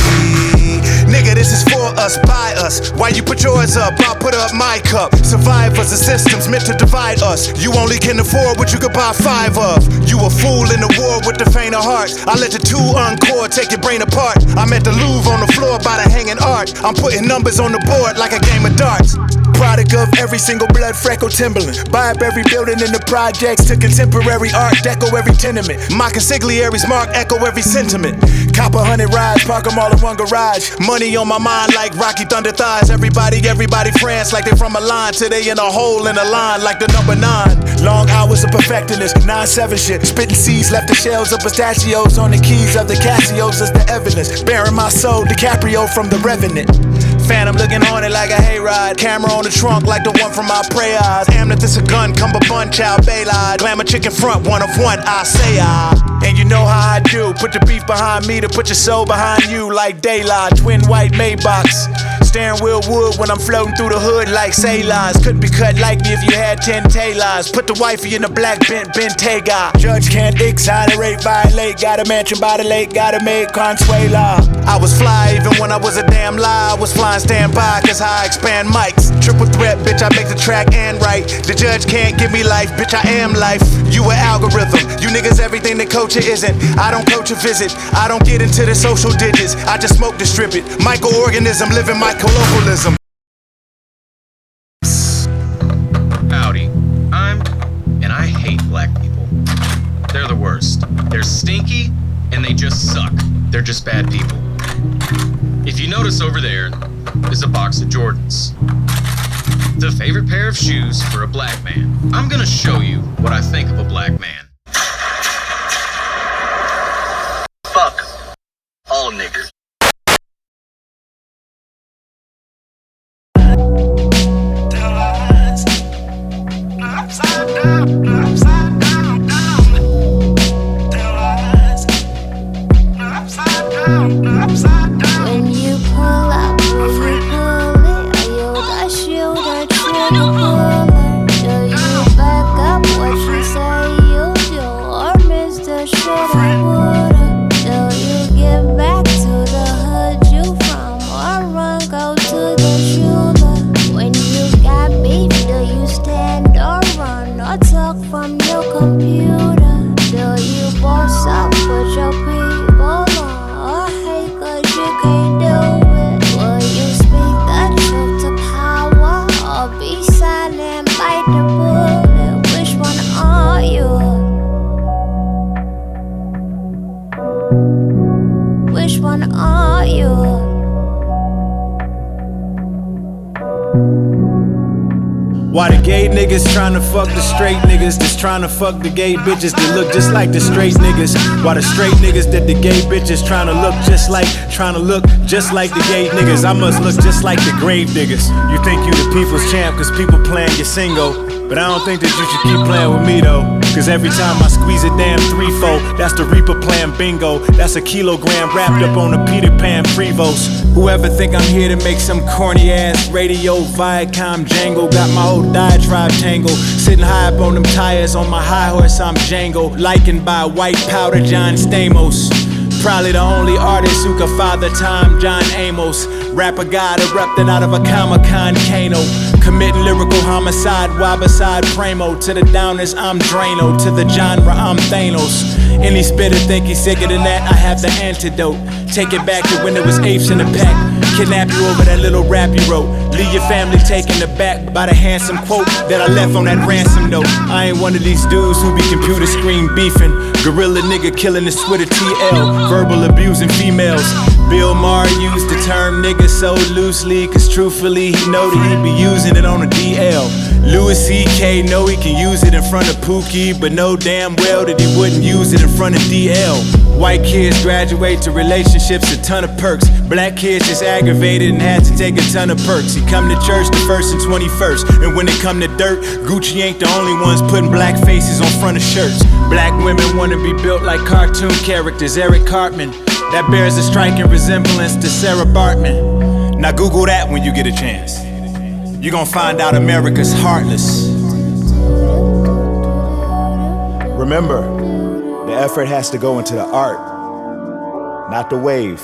[SPEAKER 7] Nigga, this is for us, by us. Why you put yours up? I'll put up my cup. Survivors, the system's meant to divide us. You only can afford what you could buy 5 of. You a fool in the war with the faint of heart. I let the 2 uncore take your brain apart. I'm at the Louvre on the floor by the hanging art. I'm putting numbers on the board like a game of darts. Product of every single blood freckle Timberland. Buy up every building in the projects to contemporary art deco every tenement. My consigliaries mark echo every sentiment. Cop 100 rides, park them all in one garage. Money on my mind like Rocky Thunder thighs. Everybody France like they from a line. Till they in a hole in a line like the number 9. Long hours of perfecting this 9-7 shit. Spitting seeds, left the shells of pistachios on the keys of the Casios as the evidence. Bearing my soul, DiCaprio from The Revenant. Phantom looking on it like a hayride. Camera on the trunk like the one from my prey eyes. Amethyst a gun, cumberbund, child baylide. Glamour chicken front, 1 of 1, I say I. And you know how I do. Put the beef behind me to put your soul behind you like daylight. Twin white Maybachs. Steering wheel wood when I'm floating through the hood like sailors. Couldn't be cut like me if you had 10 tailors. Put the wifey in the black Bentayga. Judge can't exonerate, violate. Got a mansion by the lake, gotta make Consuela. I was fly even when I was a damn lie. I was flying standby cause I expand mics. Triple threat, bitch, I make the track and write. The judge can't give me life, bitch, I am life. You an algorithm, you niggas everything the culture isn't. I don't coach a visit, I don't get into the social digits. I just smoke distribute, microorganism living my colloquialism.
[SPEAKER 18] Howdy, and I hate black people. They're the worst. They're stinky and they just suck. They're just bad people. If you notice over there is a box of Jordans. The favorite pair of shoes for a black man. I'm gonna show you what I think of a black man. Fuck all niggers.
[SPEAKER 19] When you pull up, when you pull it, are you the shooter, trigger puller? Do you back up what you say you do, or miss the shit I would've? Do you get back to the hood you from, or run go to the jeweler? When you got beef, do you stand or run, or talk from your computer? Do you boss up with your people on, or hate cause you can't do it? Will you speak the truth to power, or be silent, bite the bullet? Which one are you? Which one are you?
[SPEAKER 7] Why the gay niggas tryna fuck the straight niggas that's tryna fuck the gay bitches that look just like the straight niggas? Why the straight niggas that the gay bitches tryna look just like the gay niggas? I must look just like the grave niggas. You think you the people's champ cause people playing your single, but I don't think that you should keep playing with me though. Cause every time I squeeze a damn 3-4, that's the Reaper playing bingo. That's a kilogram wrapped up on a Peter Pan Prevost. Whoever think I'm here to make some corny ass radio Viacom jangle, got my old diatribe tangle. Sitting high up on them tires, on my high horse I'm Django. Likened by white powder John Stamos. Probably the only artist who could father time, John Amos. Rapper god erupted out of a Comic-Con Kano. Committing lyrical homicide, while beside Primo. To the downers, I'm Drano. To the genre, I'm Thanos. Any spitter think he's sicker than that, I have the antidote. Take it back to when there was apes in the pack. Kidnap you over that little rap you wrote. Leave your family taken aback by the handsome quote that I left on that ransom note. I ain't one of these dudes who be computer screen beefing. Gorilla nigga killing his Twitter TL. Verbal abusing females. Bill Maher used the term nigga so loosely, cause truthfully he know that he be using it on a DL. Louis C.K. know he can use it in front of Pookie, but know damn well that he wouldn't use it in front of DL. White kids graduate to relationships, a ton of perks. Black kids just aggravated and had to take a ton of perks. He come to church the 1st and 21st, and when it come to dirt, Gucci ain't the only ones putting black faces on front of shirts. Black women wanna be built like cartoon characters, Eric Cartman. That bears a striking resemblance to Sarah Bartman. Now Google that when you get a chance. You gon' find out America's heartless. Remember, the effort has to go into the art, not the wave.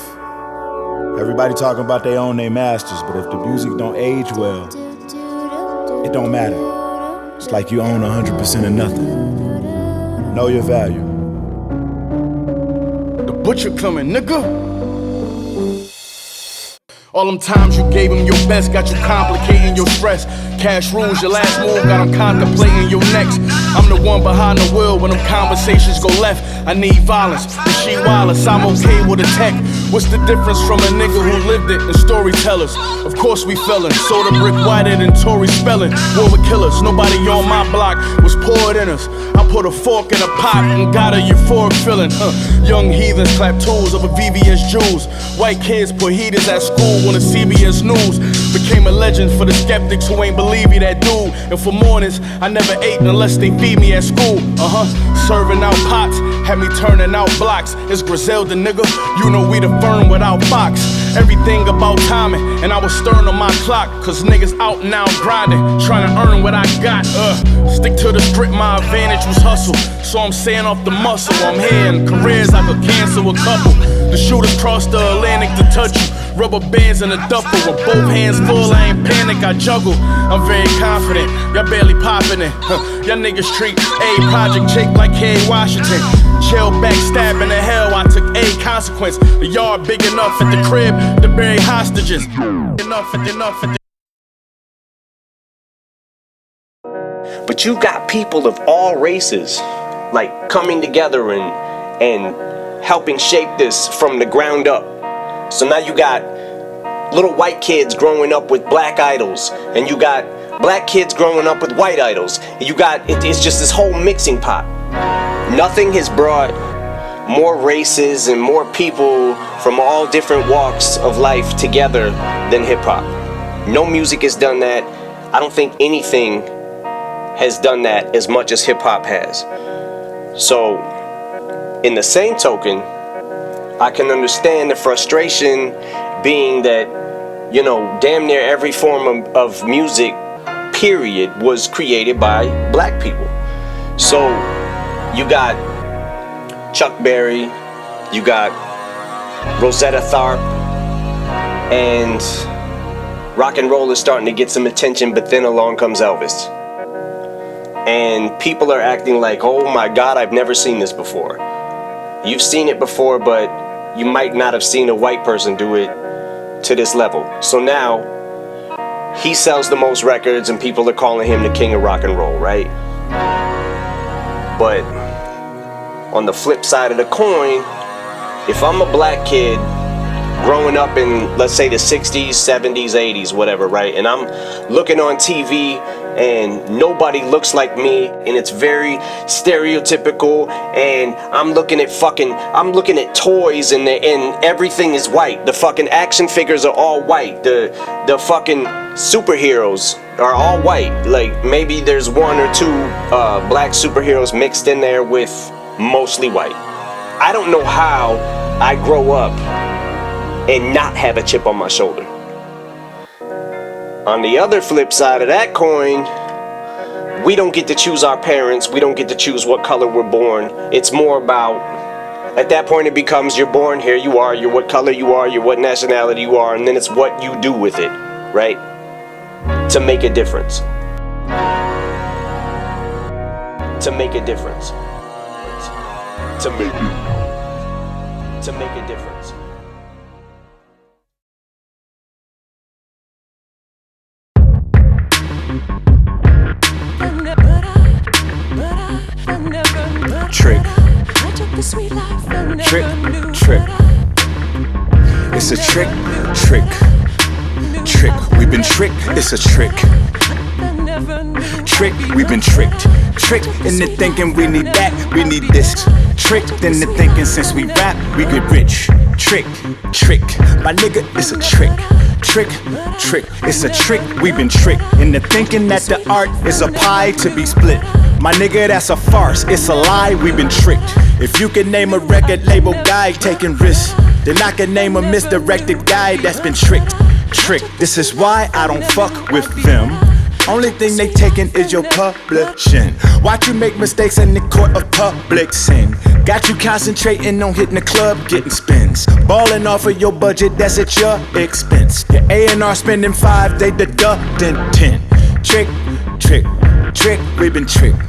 [SPEAKER 7] Everybody talking about they own their masters, but if the music don't age well, it don't matter. It's like you own 100% of nothing. Know your value.
[SPEAKER 14] The butcher coming, nigga. All them times you gave him your best got you complicating your stress. Cash rules, your last move got him contemplating your next. I'm the one behind the wheel when them conversations go left. I need violence, but she wireless, I'm okay with a tech. What's the difference from a nigga who lived it and storytellers? Of course we fellin', soda brick whiter than Tory spelling. War with killers, nobody on my block was poured in us. I put a fork in a pot and got a euphoric feeling. Young heathens clap tools over VVS Jews. White kids put heaters at school on the CBS News. Became a legend for the skeptics who ain't believe me, that dude. And for mornings, I never ate unless they feed me at school. Serving out pots, had me turning out blocks. It's Griselda, nigga, you know we the firm without Fox. Everything about timing, and I was stern on my clock. Cause niggas out now grinding, trying to earn what I got. Stick to the script, my advantage was hustle. So I'm saying off the muscle, I'm here in careers I could cancel a couple. The shooters crossed the Atlantic to touch you. Rubber bands in a duffel with both hands full, I ain't panic, I juggle. I'm very confident, y'all barely popping it. Y'all niggas treat A project chick like Kerry Washington. Jail backstabbing the hell, I took a consequence. The yard big enough at the crib to bury hostages. Enough at the
[SPEAKER 20] But you got people of all races, like coming together and helping shape this from the ground up. So now you got little white kids growing up with black idols, and you got black kids growing up with white idols. You got it's just this whole mixing pot. Nothing has brought more races and more people from all different walks of life together than hip hop. No music has done that. I don't think anything has done that as much as hip hop has. So, in the same token, I can understand the frustration being that, you know, damn near every form of music, period, was created by black people. So, you got Chuck Berry, you got Rosetta Tharpe, and rock and roll is starting to get some attention, but then along comes Elvis. And people are acting like, oh my God, I've never seen this before. You've seen it before, but you might not have seen a white person do it to this level. So now, he sells the most records and people are calling him the king of rock and roll, right? But on the flip side of the coin, if I'm a black kid growing up in, let's say, the 60s, 70s, 80s, whatever, right? And I'm looking on TV and nobody looks like me, and it's very stereotypical, and I'm looking at toys, and everything is white. The fucking action figures are all white. The fucking superheroes are all white. Like, maybe there's one or two black superheroes mixed in there with mostly white. I don't know how I grow up and not have a chip on my shoulder. On the other flip side of that coin, we don't get to choose our parents. We don't get to choose what color we're born. It's more about, at that point it becomes, you're born here, you are, you're what color you are, you're what nationality you are, and then it's what you do with it, right? To make a difference. To make a difference. To make a difference.
[SPEAKER 7] Trick. Trick. It's a trick. We've been tricked. It's a trick. We've been tricked. Tricked into thinking we need that, we need this. Tricked into thinking since we rap, we get rich. Trick. My nigga, it's a trick. It's a trick. We've been tricked into thinking that the art is a pie to be split. My nigga, that's a farce, it's a lie, we've been tricked. If you can name a record label guy taking risks, then I can name a misdirected guy that's been tricked. This is why I don't fuck with them. Only thing they taking is your publishing. Watch you make mistakes in the court of public sin. Got you concentrating on hitting the club, getting spins. Balling off of your budget, that's at your expense. Your A&R spending 5, they deducting 10. Trick, we've been tricked.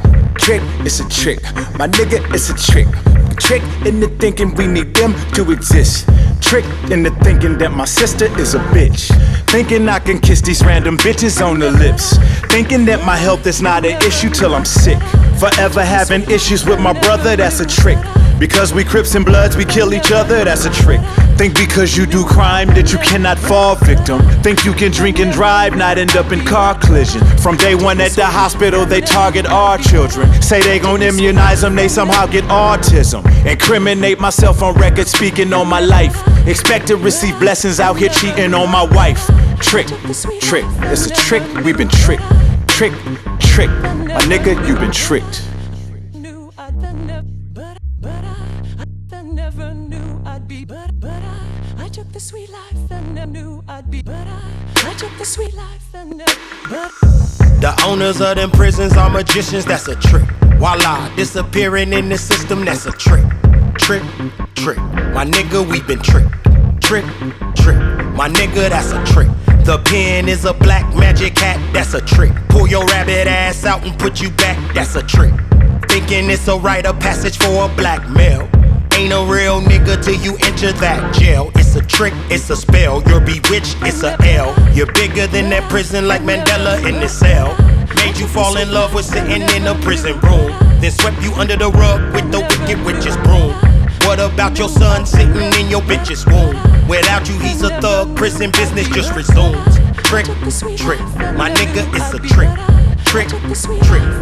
[SPEAKER 7] It's a trick. My nigga, it's a trick. Trick into thinking we need them to exist. Trick into thinking that my sister is a bitch. Thinking I can kiss these random bitches on the lips. Thinking that my health is not an issue till I'm sick. Forever having issues with my brother, that's a trick. Because we Crips and Bloods, we kill each other, that's a trick. Think because you do crime that you cannot fall victim. Think you can drink and drive, not end up in car collision. From day one at the hospital, they target our children. Say they gon' immunize them, they somehow get autism. Incriminate myself on record, speaking on my life. Expect to receive blessings out here cheating on my wife. Trick, it's a trick, we've been tricked. Trick, my nigga, you've been tricked.
[SPEAKER 4] I took the sweet life and I knew I'd be better. I took the sweet life and
[SPEAKER 14] The owners of them prisons are magicians, that's a trick. Voila, disappearing in the system, that's a trick. Trick. My nigga, we been tricked. Trick. My nigga, that's a trick. The pen is a black magic hat, that's a trick. Pull your rabbit ass out and put you back, that's a trick. Thinking it's a rite of passage for a black male. Ain't a real nigga till you enter that jail. It's a trick, it's a spell. You're bewitched, it's a L. You're bigger than that prison like Mandela in the cell. Made you fall in love with sitting in a prison room. Then swept you under the rug with the wicked witch's broom. What about your son sitting in your bitch's womb? Without you he's a thug, prison business just resumes. Trick, my nigga, it's a trick. Trick,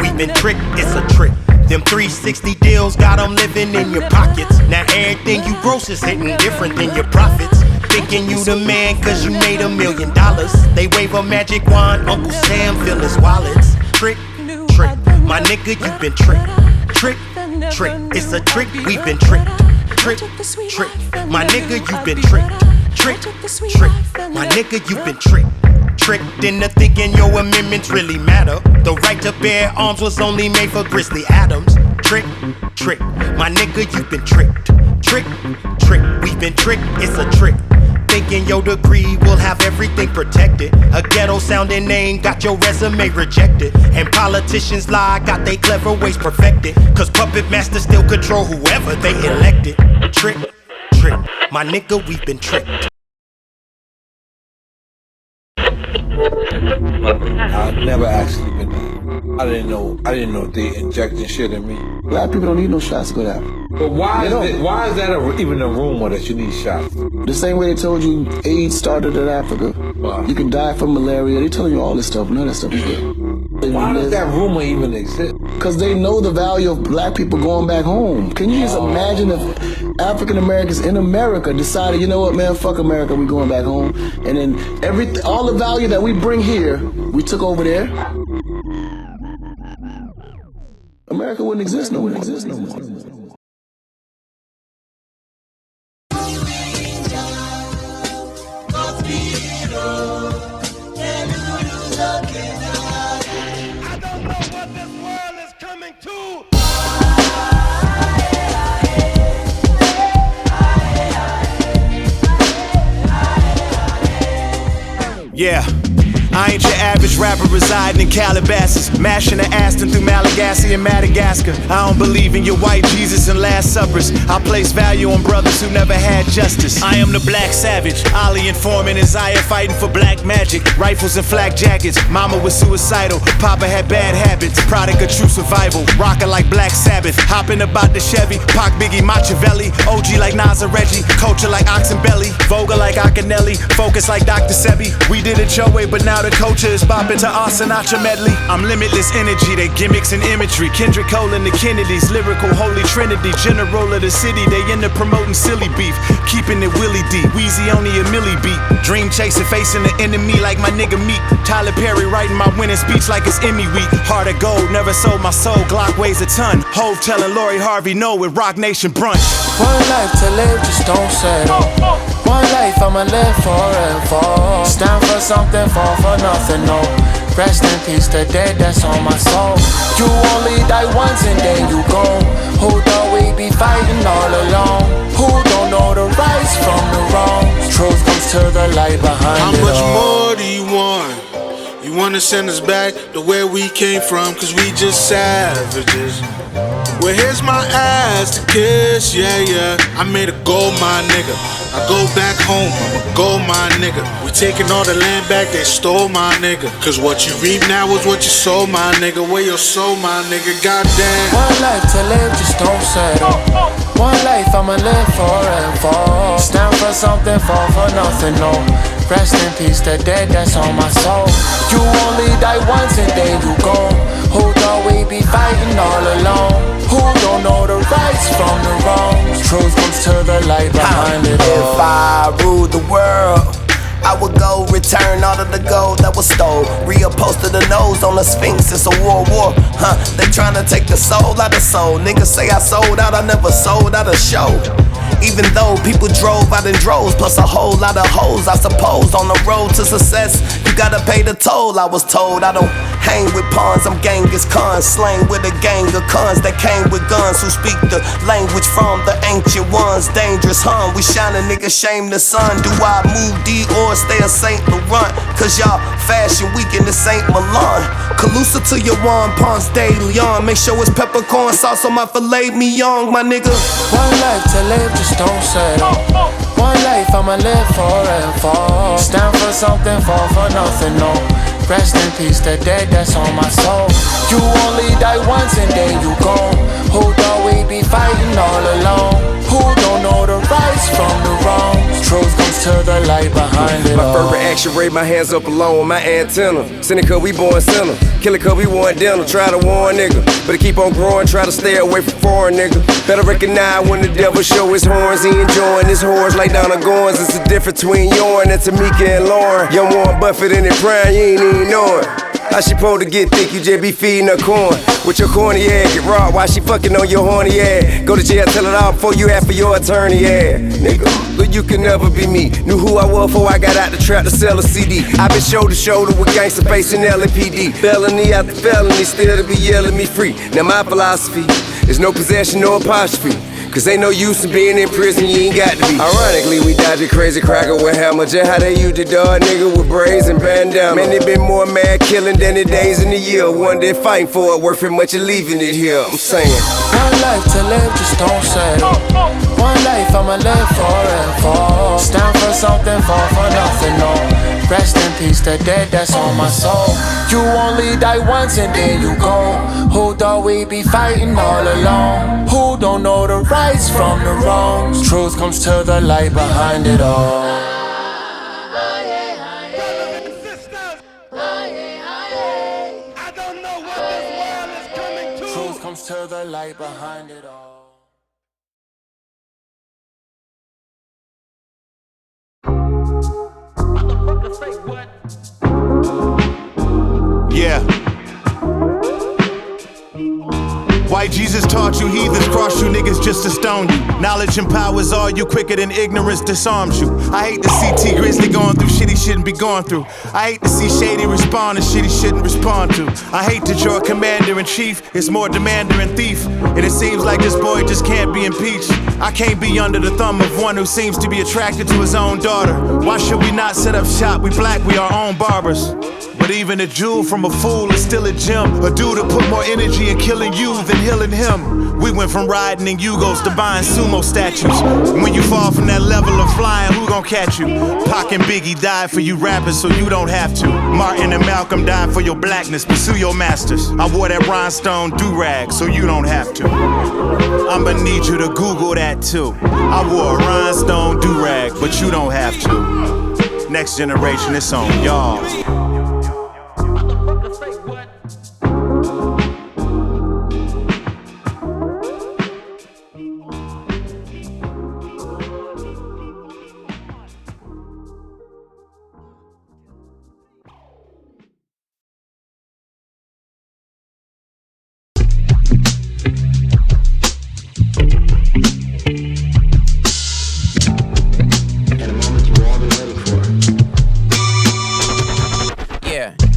[SPEAKER 14] we've been tricked, it's a trick. Them 360 deals got them living in your pockets. Now everything you gross is hitting different than your profits. Thinking you the man cause you made $1 million. They wave a magic wand, Uncle Sam fill his wallets. Trick, my nigga, you been tricked. Trick, it's a trick, we've been tricked. Trick, my nigga, you been tricked. Trick, my nigga, you been tricked. Tricked into thinking your amendments really matter. The right to bear arms was only made for Grizzly Adams. Trick, my nigga, you been tricked. Trick, we've been tricked, it's a trick. Thinking your degree will have everything protected. A ghetto sounding name got your resume rejected. And politicians lie, got they clever ways perfected. Cause puppet masters still control whoever they elected. Trick, my nigga, we've been tricked.
[SPEAKER 21] I've never actually been. I didn't know they injecting shit in me.
[SPEAKER 22] Black people don't need no shots to go down.
[SPEAKER 21] But why is that even a rumor that you need shots?
[SPEAKER 22] The same way they told you AIDS started in Africa. Wow. You can die from malaria. They telling you all this stuff. None of that stuff is real.
[SPEAKER 21] Why does that rumor even exist?
[SPEAKER 22] Because they know the value of black people going back home. Can you just imagine if African Americans in America decided, you know what, man, fuck America, we going back home. And then all the value that we bring here, we took over there. America wouldn't exist no more.
[SPEAKER 7] Yeah, I ain't your average rapper residing in Calabasas, mashing the Aston through Malagasy and Madagascar. I don't believe in your white Jesus and Last Suppers. I place value on brothers who never had justice. I am the black savage, Ali and Foreman and Zaya fighting for black magic. Rifles and flak jackets, mama was suicidal, papa had bad habits. Product of true survival, rockin' like Black Sabbath. Hopping about the Chevy, Pac, Biggie, Machiavelli. OG like Nas and Reggie, culture like Oxenbelly. Voga like Akinelli, focus like Dr. Sebi. We did it your way, but now the culture is bopping to our Sinatra medley. I'm limitless energy, they gimmicks and imagery. Kendrick Cole and the Kennedys, lyrical holy trinity. General of the city, they into promoting silly beef. Keeping it Willie D, Weezy only a milli beat. Dream chasing, facing the enemy like my nigga Meek. Tyler Perry writing my winning speech like it's Emmy week. Heart of gold, never sold my soul, Glock weighs a ton. Hove telling Lori Harvey no with Rock Nation brunch.
[SPEAKER 9] One life to live, just don't settle. One life I'ma live forever. Stand for something, fall for nothing, no. Rest in peace, the dead that's on my soul. You only die once and then you go. Who thought we be fighting all alone? Who don't know the rights from the wrongs? Truth comes to the light behind
[SPEAKER 10] How
[SPEAKER 9] it
[SPEAKER 10] much
[SPEAKER 9] all.
[SPEAKER 10] more do you want? You wanna send us back to where we came from, cause we just savages. Well, here's my ass to kiss, yeah, yeah. I made a gold mine, nigga. I go back home, I'm a gold mine, nigga. We taking all the land back, they stole my nigga. Cause what you reap now is what you sold, my nigga. Where your soul, my nigga, goddamn.
[SPEAKER 9] One life to live, just don't settle. One life I'ma live forever. Stand for something, fall for nothing, no. Rest in peace, the dead that's on my soul. You only die once and then you go. Who thought we be fighting all alone? Who don't know the rights from the wrongs? Truth comes to the light behind it all.
[SPEAKER 23] If I ruled the world, I would go return all of the gold that was stole. Reupholster the nose on the Sphinx, it's a world war. They tryna take the soul out of soul. Niggas say I sold out, I never sold out a show. Even though people drove out in droves, plus a whole lot of hoes, I suppose. On the road to success, you gotta pay the toll. I was told I don't hang with pawns, I'm Genghis Khan. Slang with a gang of cons that came with guns, who speak the language from the ancient ones. Dangerous, we shine a nigga, shame the sun. Do I move D or stay a Saint Laurent? Cause y'all fashion week in the Saint Milan. Calusa to your one Ponce de Leon. Make sure it's peppercorn sauce on my filet mignon, my nigga.
[SPEAKER 9] One life to live, just don't settle. One life I'ma live forever. Stand for something, fall for nothing, no. Rest in peace, the dead that's on my soul. You only die once and then you go. Who thought we be fighting all alone? Who don't know the rights from the wrongs? Truth comes to the light behind it all.
[SPEAKER 24] My fervent action, raise my hands up alone with my antenna. Cynical, we born sinner. Killer, cause we want dinner. Try to warn nigga, but to keep on growing, try to stay away from foreign nigga. Better recognize when the devil show his horns. He enjoying his horns like down the goins. It's the difference between Yorn and Tamika and Lauren. Young Warren Buffett in it prime, you ain't even know it. How she supposed to get thick, you just be feeding her corn. With your corny ass, get raw while she fucking on your horny ass. Go to jail, tell it all before you ask for your attorney ass. Nigga, but you can never be me. Knew who I was before I got out the trap to sell a CD. I been shoulder to shoulder with gangsta facing LAPD. Felony after felony, still to be yelling me free. Now my philosophy is no possession, no apostrophe. Cause ain't no use in being in prison, you ain't got to be. Ironically, we dodge a crazy cracker with hammer. Just how they used to dog nigga with braids and bandana. Man, they been more mad killing than the days in the year. One day fighting for it, worth it much of leaving it here. I'm saying.
[SPEAKER 9] One life to live, just don't settle. One life I'ma live forever. Stand for something, fall for nothing, no. Rest in peace, the dead that's on my soul. You only die once and then you go. Who thought we be fighting all alone? Who don't know the rights from the wrongs? Truth comes to the light behind it all.
[SPEAKER 4] I don't know.
[SPEAKER 9] comes to the light behind it all.
[SPEAKER 7] Yeah. White Jesus taught you, heathens cross you niggas just to stone you. Knowledge empowers all you quicker than ignorance disarms you. I hate to see T Grizzly going through shit he shouldn't be going through. I hate to see Shady respond to shit he shouldn't respond to. I hate that your commander-in-chief is more demander and thief. And it seems like this boy just can't be impeached. I can't be under the thumb of one who seems to be attracted to his own daughter. Why should we not set up shop? We black, we our own barbers. But even a jewel from a fool is still a gem. A dude to put more energy in killing you than healing him. We went from riding in Yugos to buying sumo statues. And when you fall from that level of flying, who gon' catch you? Pac and Biggie died for you rappers so you don't have to. Martin and Malcolm died for your blackness, pursue your masters. I wore that Rhinestone Doo Rag so you don't have to. I'ma need you to Google that too. I wore a Rhinestone Doo Rag, but you don't have to. Next generation, it's on y'all.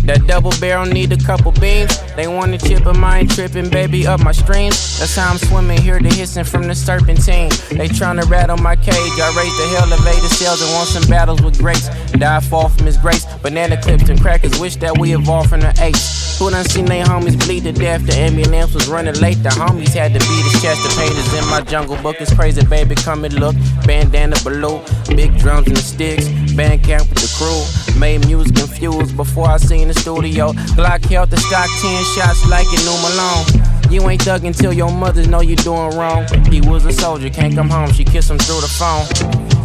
[SPEAKER 6] That double barrel need a couple beams. They want to chip 'em, I ain't tripping, baby, up my streams. That's how I'm swimming, hear the hissing from the serpentine. They tryna rattle my cage, I raise the elevator cells and want some battles with grace. Die fall from his grace, banana clips and crackers, wish that we evolved from the apes. Who done seen they homies bleed to death? The ambulance was running late, the homies had to beat his chest. The painters in my jungle book is crazy, baby, come and look. Bandana below, big drums and the sticks, band camp with the crew. Made music infused before I seen the studio. Glock held the stock 10 shots like it knew Malone. You ain't thug until your mothers know you doing wrong. He was a soldier, can't come home, she kissed him through the phone.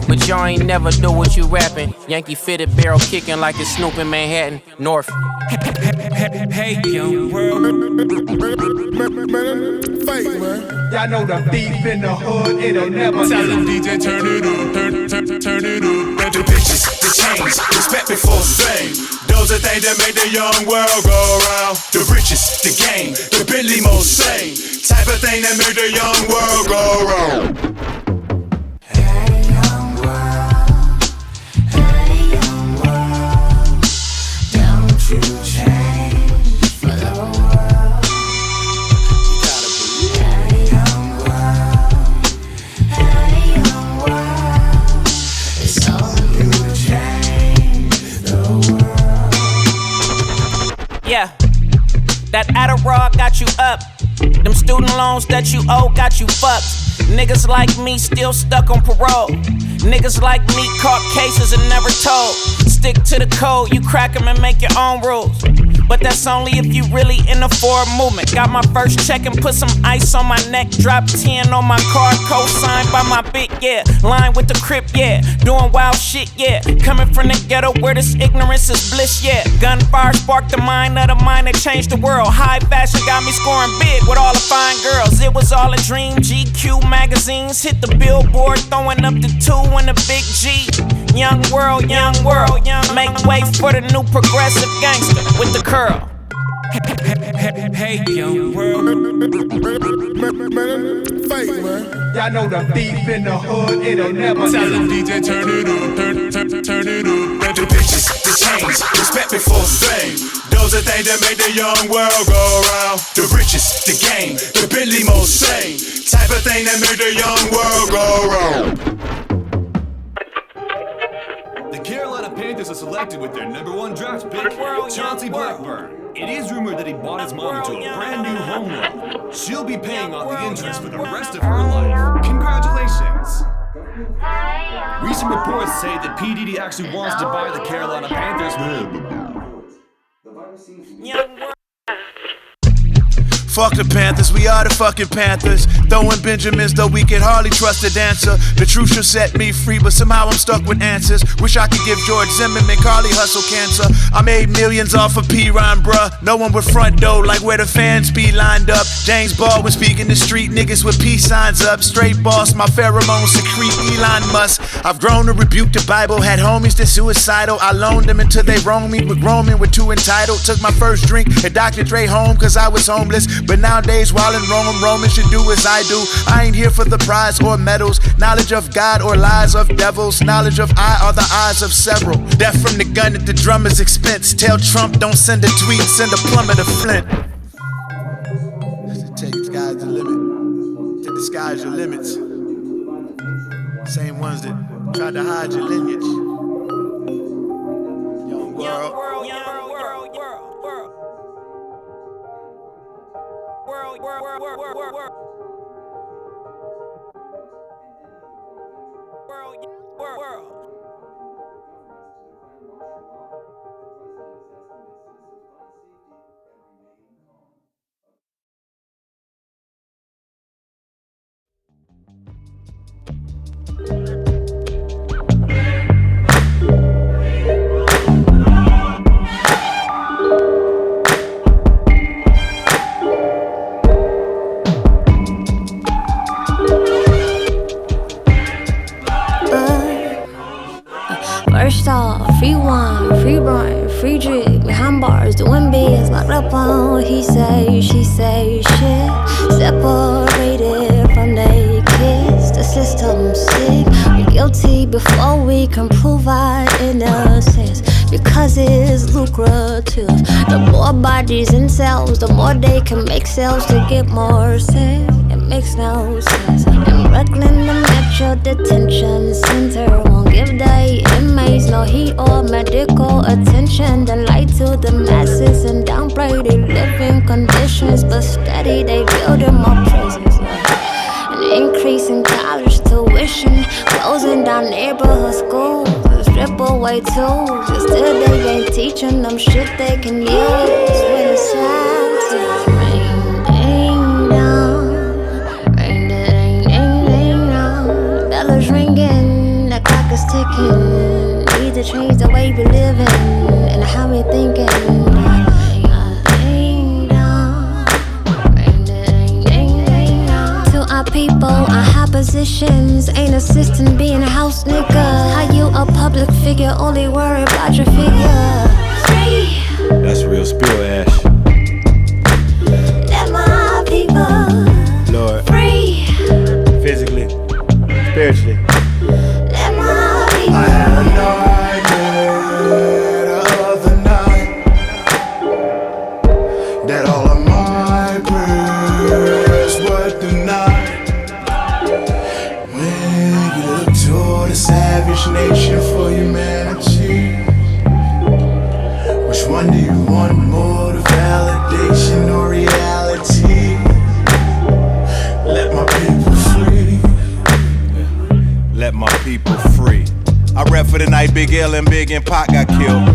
[SPEAKER 6] But y'all ain't never do what you rapping. Yankee fitted barrel kicking like it's Snoop in Manhattan, North.
[SPEAKER 4] Hey, young world. Fight, man. Y'all know the thief in the hood, it'll never
[SPEAKER 3] Tell them DJ turn it up, turn it up. The bitches, the chains, respect before fame. Those are things that make the young world go around. The riches, the game, the Bentley most sane. Type of thing that make the young world go around.
[SPEAKER 6] Yeah, that Adderall got you up. Them student loans that you owe got you fucked. Niggas like me still stuck on parole. Niggas like me caught cases and never told. Stick to the code, you crack 'em and make your own rules. But that's only if you really in the forward movement. Got my first check and put some ice on my neck. Drop 10 on my car, co-signed by my big, yeah. Line with the crip, yeah. Doing wild shit, yeah. Coming from the ghetto where this ignorance is bliss, yeah. Gunfire sparked the mind of the mind that changed the world. High fashion got me scoring big with all the fine girls. It was all a dream. GQ magazines hit the billboard, throwing up the 2 and the big G. Young world, young world. Make way for the new progressive gangster with the curl.
[SPEAKER 4] Hey, young world. Fight, man. Y'all know the thief in the hood, it'll never.
[SPEAKER 3] Tell them DJ turn it up, turn it up. The bitches, the chains, respect before fame. Those are things that make the young world go around. The riches, the game, the Bentley most sane. Type of thing that make the young world go around.
[SPEAKER 8] The Carolina Panthers are selected with their #1 draft pick, Chauncey Blackburn. It is rumored that he bought his mom into a brand new home loan. She'll be paying off the interest for the rest of her life. Congratulations! Recent reports say that P. Diddy actually wants to buy the Carolina Panthers.
[SPEAKER 7] Fuck the Panthers, we are the fucking Panthers. Throwing Benjamins, though we can hardly trust a dancer. The truth should set me free, but somehow I'm stuck with answers. Wish I could give George Zimmerman Carly hustle cancer. I made millions off of P-Rhyme, bruh. No one with front door, like where the fans be lined up. James Baldwin speaking the street, niggas with peace signs up. Straight boss, my pheromones secrete Elon Musk. I've grown to rebuke the Bible, had homies that suicidal. I loaned them until they roamed me, but Roman were too entitled. Took my first drink at Dr. Dre home, cause I was homeless. But nowadays, while in Rome, Romans should do as I do. I ain't here for the prize or medals, knowledge of God or lies of devils. Knowledge of I are the eyes of several. Death from the gun at the drummer's expense. Tell Trump don't send a tweet, send a plumber to Flint. Take the sky's the limit. Take the sky's your limits. Same ones that tried to hide your lineage. Young world.
[SPEAKER 19] First off, free wine, free burn, free drink, behind bars, doing biz, locked up on he say, she say shit. Separated from they kids, the system's sick. We're guilty before we can prove our innocence, because it's lucrative. The more bodies in cells, the more they can make cells to get more sick. It makes no sense. In Brooklyn, the Metro Detention Center won't give the inmates no heat or medical attention. Then lie to the masses and downplay their living conditions, but steady they building more prisons. An increase in college tuition, closing down neighborhood schools, strip away tools. Just still they ain't teaching them shit they can use. With a sad rain, ding dong, rain, ding ding ding dong. Bells ringing, the clock is ticking. Need to change the way we living and how we thinking. People on high positions ain't assisting being a house nigga. How you a public figure, only worry about your figure. Free.
[SPEAKER 5] That's real spill, Ash.
[SPEAKER 19] Let my people
[SPEAKER 5] Lord.
[SPEAKER 19] free.
[SPEAKER 7] Physically, spiritually.
[SPEAKER 19] Let my people
[SPEAKER 7] I had a nightmare the other night that all of my prayers were denied. The savage nation for humanity. Which one do you want more, the validation or reality? Let my people free.
[SPEAKER 5] Let my people free. I rep for the night, Big L and Big and Pac got killed.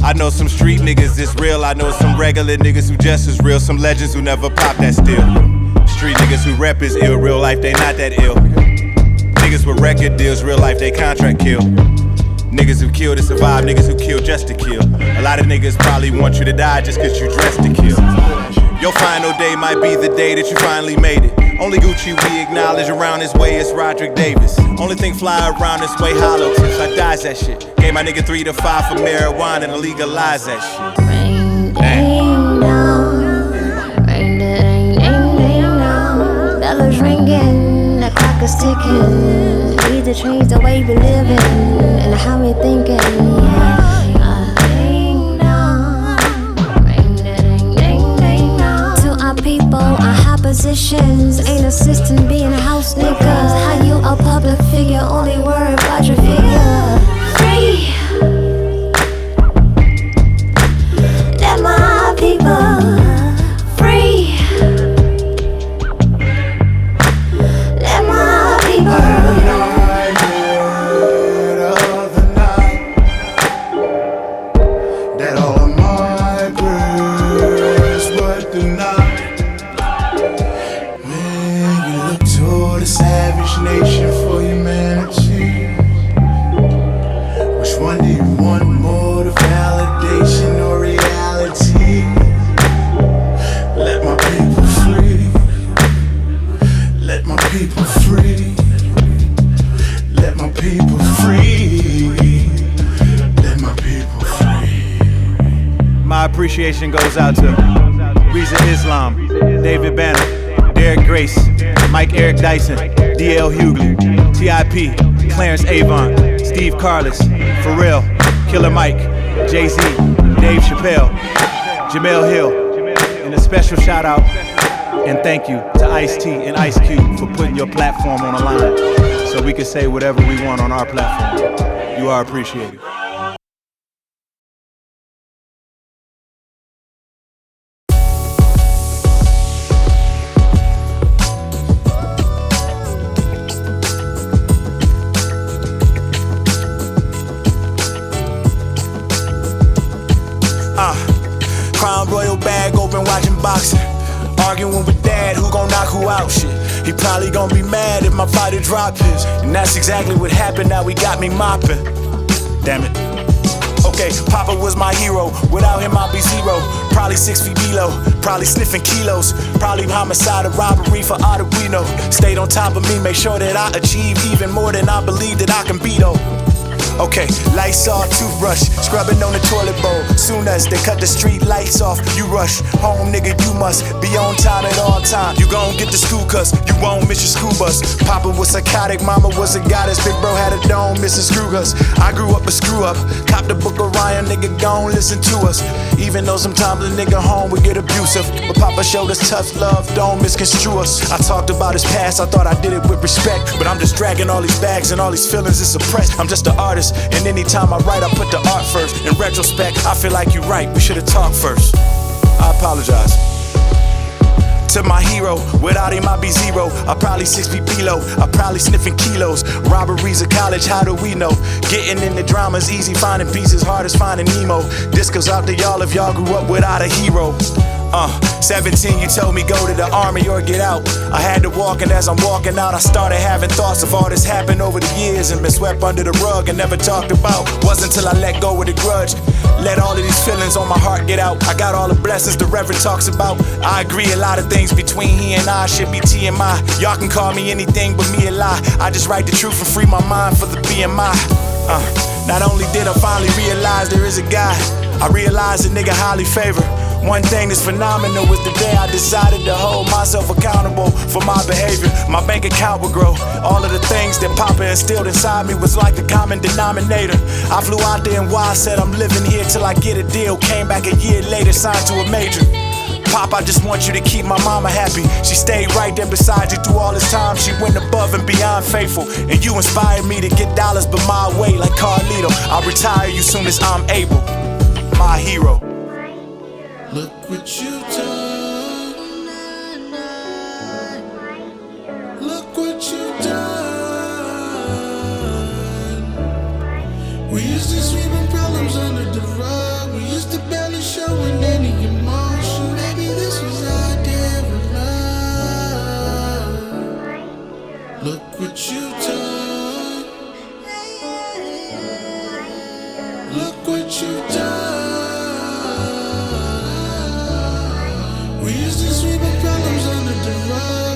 [SPEAKER 5] I know some street niggas that's real. I know some regular niggas who just as real. Some legends who never pop that still. Street niggas who rep is ill. Real life, they not that ill. Niggas with record deals, real life, they contract kill. Niggas who kill to survive, niggas who kill just to kill. A lot of niggas probably want you to die just cause you dressed to kill. Your final day might be the day that you finally made it. Only Gucci we acknowledge around this way is Roderick Davis. Only thing fly around this way, hollow tips. I dies that shit. Gave my nigga 3 to 5 for marijuana and legalize that shit.
[SPEAKER 19] Rain, ding dong, rain, ding ding ding dong. Bells ringing, the clock is ticking. Need to change the way we living and how we thinking. Ding dong, rain, ding ding ding dong. To our people on high positions, ain't assisting being a house niggas. How you a public figure, only worry about your figure. Free. Let my people free. Let my people.
[SPEAKER 7] I had a nightmare the other night that all of my prayers were denied. My appreciation goes out to Riza Islam, David Banner, Derek Grace, Mike Eric Dyson, DL Hughley, TIP, Clarence Avon, Steve Carlos, Pharrell, Killer Mike, Jay-Z, Dave Chappelle, Jamel Hill, and a special shout out and thank you to Ice-T and Ice Cube for putting your platform on the line so we can say whatever we want on our platform. You are appreciated. Crown Royal bag open watching boxing. Arguing with dad, who gon' knock who out, shit. He probably gon' be mad if my fighter drop his. And that's exactly what happened, now he got me mopping. Damn it. Okay, Papa was my hero, without him I'd be zero. Probably 6 feet below, probably sniffing kilos. Probably homicide or robbery for all that we know. Stayed on top of me, make sure that I achieve even more than I believe that I can be though. Okay, lights off, toothbrush, scrubbing on the toilet bowl. Soon as they cut the street lights off, you rush home, nigga, you must be on time at all time. You gon' get to school cause you won't miss your school bus. Papa was psychotic, mama was a goddess, big bro had a dome, missing screw us. I grew up a screw up, copped the book of Ryan, nigga gon' listen to us. Even though sometimes the nigga home would get abusive, but Papa showed us tough love, don't misconstrue us. I talked about his past, I thought I did it with respect, but I'm just dragging all these bags and all these feelings is suppressed. I'm just an artist. And anytime I write, I put the art first. In retrospect, I feel like you're right, we should've talked first. I apologize. To my hero, without him I'd be zero. I'm probably 6 feet below, I'm probably sniffing kilos. Robberies at college, how do we know? Getting in the drama's easy, finding peace is hard as finding Nemo. This goes out to y'all if y'all grew up without a hero. 17, you told me go to the army or get out. I had to walk, and as I'm walking out, I started having thoughts of all this happened over the years and been swept under the rug and never talked about. Wasn't until I let go of the grudge, let all of these feelings on my heart get out. I got all the blessings the Reverend talks about. I agree a lot of things between he and I should be TMI. Y'all can call me anything but me a lie. I just write the truth and free my mind for the BMI. Not only did I finally realize there is a guy, I realized a nigga highly favored. One thing that's phenomenal is the day I decided to hold myself accountable for my behavior. My bank account would grow. All of the things that Papa instilled inside me was like the common denominator. I flew out there and why I said I'm living here till I get a deal. Came back a year later, signed to a major. Pop, I just want you to keep my mama happy. She stayed right there beside you through all this time. She went above and beyond faithful. And you inspired me to get dollars but my way like Carlito. I'll retire you soon as I'm able. My hero.
[SPEAKER 10] Look what you done. Look what you done. We used to sweeping problems under the rug. We used to barely showing any emotion. Maybe this was our day of love. Look what you done. Look what you done. We used to sweep the problems under the rug.